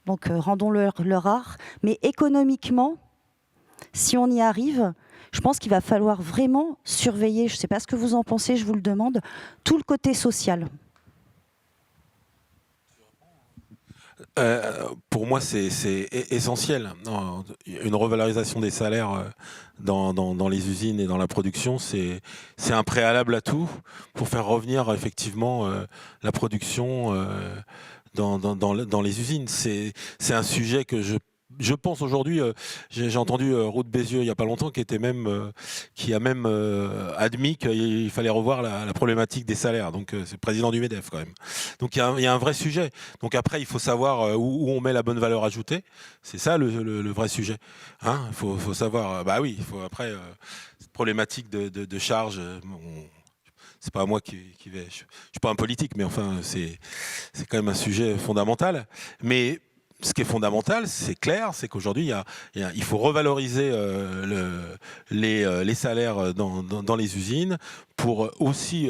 Donc rendons-leur art. Mais économiquement, si on y arrive, je pense qu'il va falloir vraiment surveiller, je ne sais pas ce que vous en pensez, je vous le demande, tout le côté social. Pour moi, c'est essentiel. Une revalorisation des salaires dans les usines et dans la production, c'est un préalable à tout pour faire revenir effectivement la production dans les usines. C'est un sujet que je pense aujourd'hui, j'ai entendu Ruth Bézieux il n'y a pas longtemps qui a même admis qu'il fallait revoir la problématique des salaires. Donc c'est le président du MEDEF quand même. Donc il y a un vrai sujet. Donc après il faut savoir où on met la bonne valeur ajoutée. C'est ça le vrai sujet. Hein, faut savoir. Bah oui, il faut après cette problématique de charge. C'est pas moi qui vais. Je suis pas un politique, mais enfin c'est quand même un sujet fondamental. Mais ce qui est fondamental, c'est clair, c'est qu'aujourd'hui, il faut revaloriser les salaires dans les usines pour aussi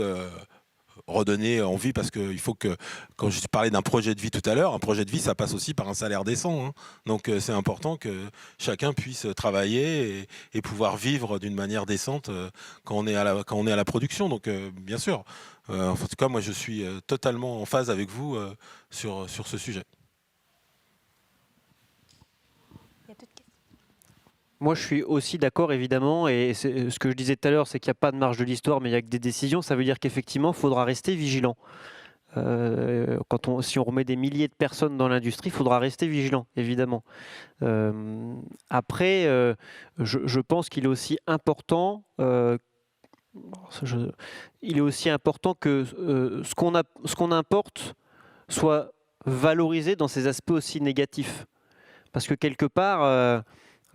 redonner envie, parce qu'il faut que, quand je parlais d'un projet de vie tout à l'heure, un projet de vie, ça passe aussi par un salaire décent. Hein. Donc c'est important que chacun puisse travailler et pouvoir vivre d'une manière décente quand on est à la production. Donc bien sûr, en tout cas, moi je suis totalement en phase avec vous sur ce sujet. Moi, je suis aussi d'accord, évidemment, et ce que je disais tout à l'heure, c'est qu'il n'y a pas de marge de l'histoire, mais il n'y a que des décisions. Ça veut dire qu'effectivement, il faudra rester vigilant. Si on remet des milliers de personnes dans l'industrie, il faudra rester vigilant, évidemment. Après, je pense qu'il est aussi important... il est aussi important que ce qu'on importe soit valorisé dans ses aspects aussi négatifs. Parce que quelque part,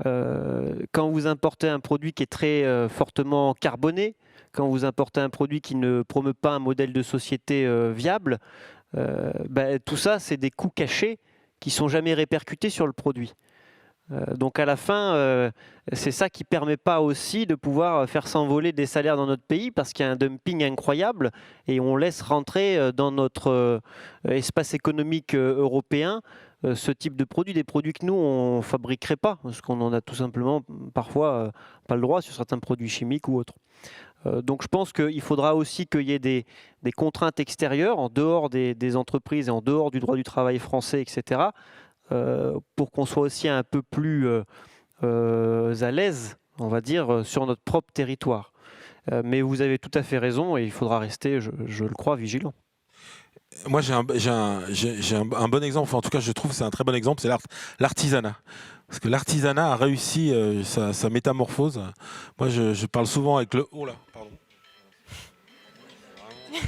quand vous importez un produit qui est très fortement carboné, quand vous importez un produit qui ne promeut pas un modèle de société viable, tout ça, c'est des coûts cachés qui ne sont jamais répercutés sur le produit. Donc à la fin, c'est ça qui ne permet pas aussi de pouvoir faire s'envoler des salaires dans notre pays parce qu'il y a un dumping incroyable et on laisse rentrer dans notre espace économique européen ce type de produits, des produits que nous, on ne fabriquerait pas parce qu'on en a tout simplement parfois pas le droit sur certains produits chimiques ou autres. Donc je pense qu'il faudra aussi qu'il y ait des contraintes extérieures en dehors des entreprises et en dehors du droit du travail français, etc., pour qu'on soit aussi un peu plus à l'aise, on va dire, sur notre propre territoire. Mais vous avez tout à fait raison et il faudra rester, je le crois, vigilant. Moi, j'ai un bon exemple, enfin, en tout cas, je trouve que c'est un très bon exemple, c'est l'artisanat. Parce que l'artisanat a réussi sa métamorphose. Moi, je parle souvent avec le... Oh là, pardon.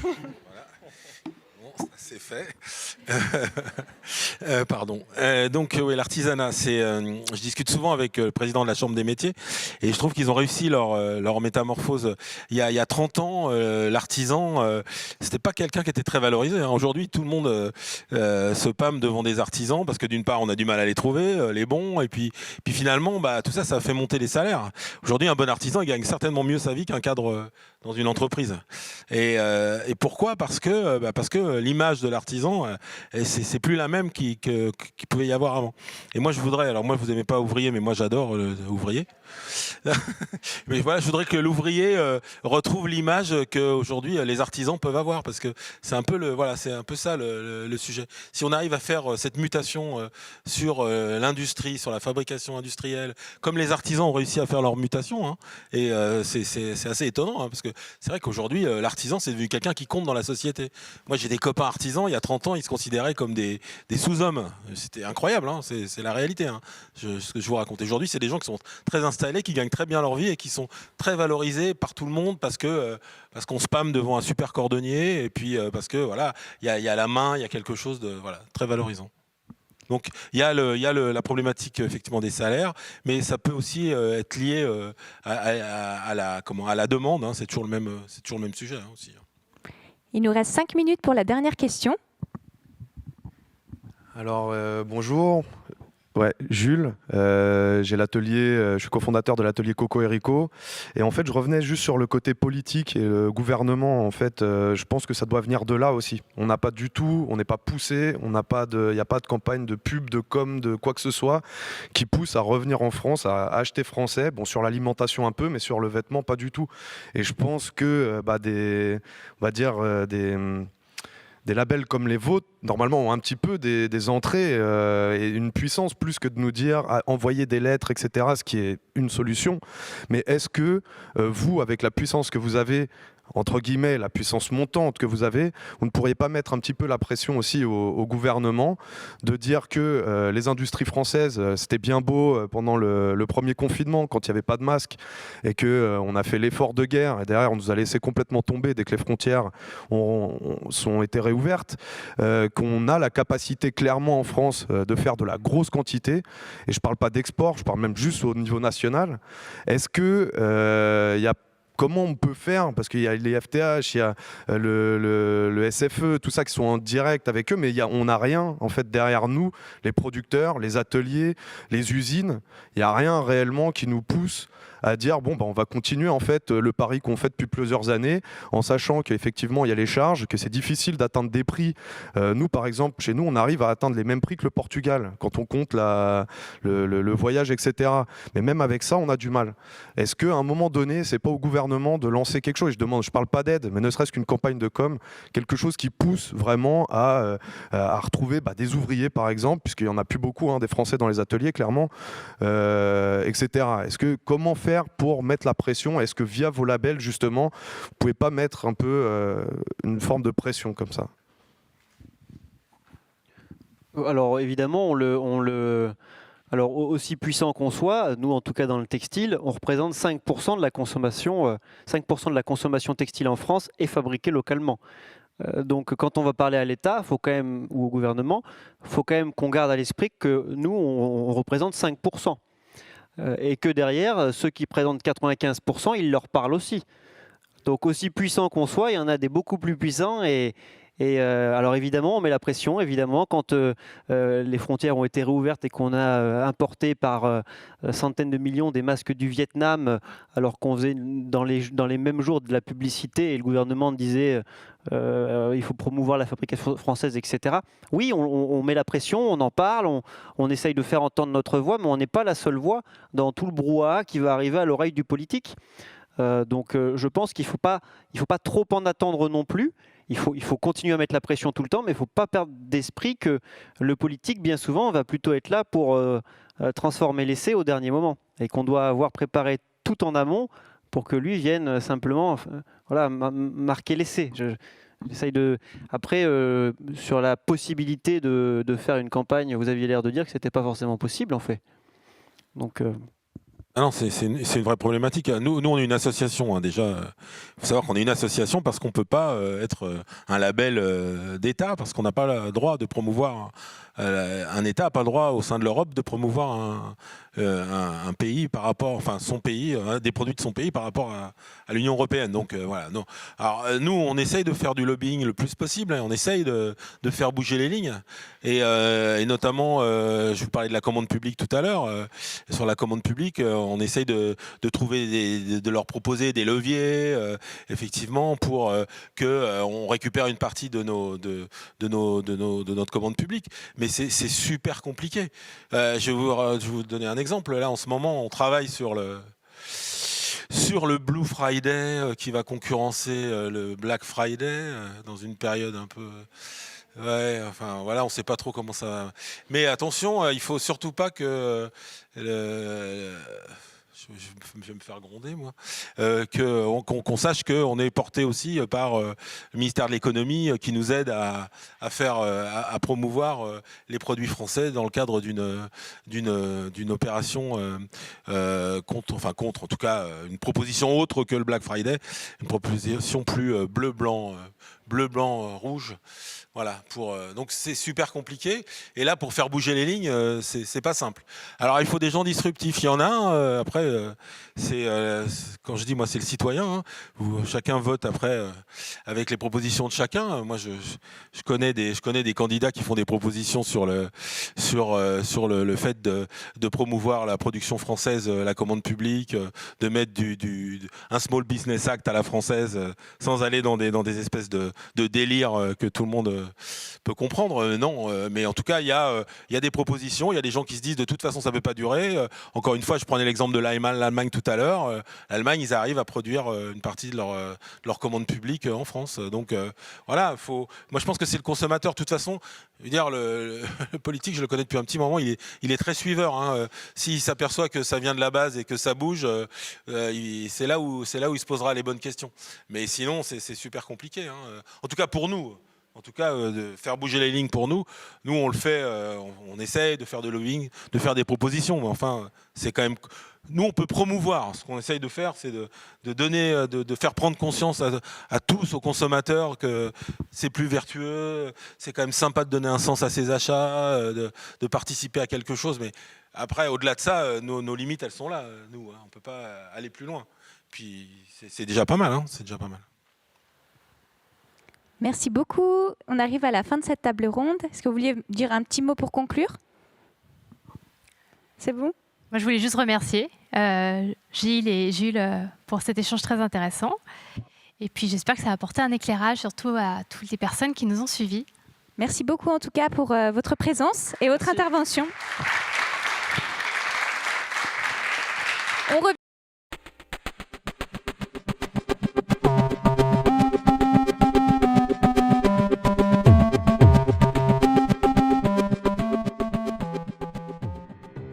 Voilà. Bon, ça c'est fait. Pardon. Donc, oui, l'artisanat, je discute souvent avec le président de la Chambre des métiers et je trouve qu'ils ont réussi leur métamorphose. Il y a 30 ans, l'artisan, c'était pas quelqu'un qui était très valorisé. Hein. Aujourd'hui, tout le monde se pâme devant des artisans parce que d'une part, on a du mal à les trouver, les bons, et puis finalement, tout ça, ça fait monter les salaires. Aujourd'hui, un bon artisan, il gagne certainement mieux sa vie qu'un cadre dans une entreprise. Et pourquoi ? Parce que l'image de l'artisan, c'est plus la même qu'il pouvait y avoir avant. Et moi, je voudrais, alors moi, vous n'aimez pas ouvrier, mais moi, j'adore ouvrier. Mais voilà, je voudrais que l'ouvrier retrouve l'image qu'aujourd'hui les artisans peuvent avoir, parce que c'est un peu c'est un peu ça le sujet. Si on arrive à faire cette mutation sur l'industrie, sur la fabrication industrielle, comme les artisans ont réussi à faire leur mutation, hein, et c'est assez étonnant, hein, parce que c'est vrai qu'aujourd'hui l'artisan c'est devenu quelqu'un qui compte dans la société. Moi j'ai des copains artisans, il y a 30 ans ils se considéraient comme des sous-hommes. C'était incroyable, hein, c'est la réalité, hein, ce que je vous raconte. Aujourd'hui c'est des gens qui sont très installés, qui gagnent très bien leur vie et qui sont très valorisés par tout le monde parce qu'on spamme devant un super cordonnier et puis parce que voilà, il y a la main, il y a quelque chose de très valorisant. Donc il y a la problématique effectivement des salaires, mais ça peut aussi être lié à la demande, hein, c'est toujours le même sujet, hein, aussi. Il nous reste 5 minutes pour la dernière question. Alors bonjour. Ouais, Jules, j'ai l'atelier, je suis cofondateur de l'atelier Coco et Rico, et en fait je revenais juste sur le côté politique et le gouvernement. En fait, je pense que ça doit venir de là aussi. On n'a pas du tout, on n'est pas poussé, il n'y a pas de campagne de pub, de com, de quoi que ce soit qui pousse à revenir en France, à acheter français. Bon, sur l'alimentation un peu, mais sur le vêtement pas du tout. Et je pense que des labels comme les vôtres, normalement, ont un petit peu des entrées et une puissance, plus que de nous dire envoyer des lettres, etc., ce qui est une solution. Mais est-ce que vous, avec la puissance que vous avez, entre guillemets, la puissance montante que vous avez, vous ne pourriez pas mettre un petit peu la pression aussi au gouvernement de dire que les industries françaises, c'était bien beau pendant le premier confinement, quand il n'y avait pas de masque, et qu'on a fait l'effort de guerre, et derrière on nous a laissé complètement tomber dès que les frontières ont été réouvertes, qu'on a la capacité clairement en France de faire de la grosse quantité, et je ne parle pas d'export, je parle même juste au niveau national. Est-ce que il y a comment on peut faire, parce qu'il y a les FTH, il y a le SFE, tout ça qui sont en direct avec eux, mais on n'a rien en fait derrière nous, les producteurs, les ateliers, les usines, il n'y a rien réellement qui nous pousse à dire on va continuer en fait le pari qu'on fait depuis plusieurs années, en sachant qu'effectivement il y a les charges, que c'est difficile d'atteindre des prix. Nous par exemple, chez nous on arrive à atteindre les mêmes prix que le Portugal quand on compte le voyage, etc. Mais même avec ça on a du mal. Est-ce qu'à un moment donné c'est pas au gouvernement de lancer quelque chose, je parle pas d'aide, mais ne serait-ce qu'une campagne de com, quelque chose qui pousse vraiment à retrouver des ouvriers par exemple, puisqu'il y en a plus beaucoup, hein, des Français dans les ateliers clairement, etc. Comment faire pour mettre la pression? Est-ce que via vos labels justement vous pouvez pas mettre un peu une forme de pression comme ça? Alors évidemment alors aussi puissant qu'on soit, nous en tout cas dans le textile, on représente 5% de la consommation, 5% de la consommation textile en France est fabriquée localement. Donc quand on va parler à l'État, faut quand même, ou au gouvernement, il faut quand même qu'on garde à l'esprit que nous, on représente 5%. Et que derrière, ceux qui présentent 95%, ils leur parlent aussi. Donc aussi puissant qu'on soit, il y en a des beaucoup plus puissants. Alors évidemment, on met la pression. Évidemment, quand les frontières ont été réouvertes et qu'on a importé par centaines de millions des masques du Vietnam, alors qu'on faisait dans les mêmes jours de la publicité et le gouvernement disait il faut promouvoir la fabrication française, etc. Oui, on met la pression, on en parle, on essaye de faire entendre notre voix, mais on n'est pas la seule voix dans tout le brouhaha qui va arriver à l'oreille du politique. Donc je pense qu'il ne faut pas trop en attendre non plus. Il faut continuer à mettre la pression tout le temps, mais il ne faut pas perdre d'esprit que le politique, bien souvent, va plutôt être là pour transformer l'essai au dernier moment. Et qu'on doit avoir préparé tout en amont pour que lui vienne simplement marquer l'essai. J'essaye de... Après, sur la possibilité de faire une campagne, vous aviez l'air de dire que ce n'était pas forcément possible, en fait. Donc... Ah non, c'est une vraie problématique. Nous on est une association, hein, déjà. Il faut savoir qu'on est une association parce qu'on ne peut pas être un label d'État, parce qu'on n'a pas le droit de promouvoir... un État n'a pas le droit au sein de l'Europe de promouvoir un pays par rapport, enfin son pays, des produits de son pays par rapport à l'Union européenne. Donc voilà. Non. Alors nous, on essaye de faire du lobbying le plus possible. Hein, on essaye de faire bouger les lignes. Et notamment, je vous parlais de la commande publique tout à l'heure. Sur la commande publique, on essaye de trouver, de leur proposer des leviers, effectivement, pour que on récupère une partie de notre commande publique. Mais c'est super compliqué. Je vais vous donner un exemple. Là, en ce moment, on travaille sur le Blue Friday qui va concurrencer le Black Friday dans une période un peu... Ouais, enfin voilà, on ne sait pas trop comment ça va. Mais attention, il ne faut surtout pas que... Je vais me faire gronder, moi. Qu'on sache qu'on est porté aussi par le ministère de l'économie qui nous aide à promouvoir les produits français dans le cadre d'une opération contre, en tout cas, une proposition autre que le Black Friday, une proposition plus bleu, blanc, rouge. Voilà, donc c'est super compliqué. Et là, pour faire bouger les lignes, c'est pas simple. Alors, il faut des gens disruptifs. Il y en a un. Après, quand je dis moi, c'est le citoyen. Hein, où chacun vote après avec les propositions de chacun. Moi, je connais des candidats qui font des propositions sur le fait de promouvoir la production française, la commande publique, de mettre un Small Business Act à la française, sans aller dans des espèces de délire que tout le monde peut comprendre. Non, mais en tout cas, il y a des propositions, il y a des gens qui se disent de toute façon ça ne peut pas durer. Encore une fois, je prenais l'exemple de l'Allemagne tout à l'heure. L'Allemagne, ils arrivent à produire une partie de leur commande publique en France. Donc voilà, moi je pense que c'est le consommateur. De toute façon, je veux dire, le politique, je le connais depuis un petit moment, il est très suiveur. Hein. S'il s'aperçoit que ça vient de la base et que ça bouge, c'est là où il se posera les bonnes questions. Mais sinon, c'est super compliqué. Hein. En tout cas pour nous. En tout cas, de faire bouger les lignes pour nous. Nous, on le fait, on essaye de faire de lobbying, de faire des propositions. Mais enfin, c'est quand même... Nous, on peut promouvoir. Ce qu'on essaye de faire, c'est de donner, de faire prendre conscience à tous, aux consommateurs, que c'est plus vertueux, c'est quand même sympa de donner un sens à ses achats, de participer à quelque chose. Mais après, au-delà de ça, nos limites, elles sont là. Nous, hein, on ne peut pas aller plus loin. Puis, c'est déjà pas mal. Hein, c'est déjà pas mal. Merci beaucoup. On arrive à la fin de cette table ronde. Est-ce que vous vouliez dire un petit mot pour conclure? C'est bon? Moi, je voulais juste remercier Gilles et Jules pour cet échange très intéressant. Et puis, j'espère que ça a apporté un éclairage, surtout à toutes les personnes qui nous ont suivis. Merci beaucoup, en tout cas, pour votre présence et votre intervention. On revient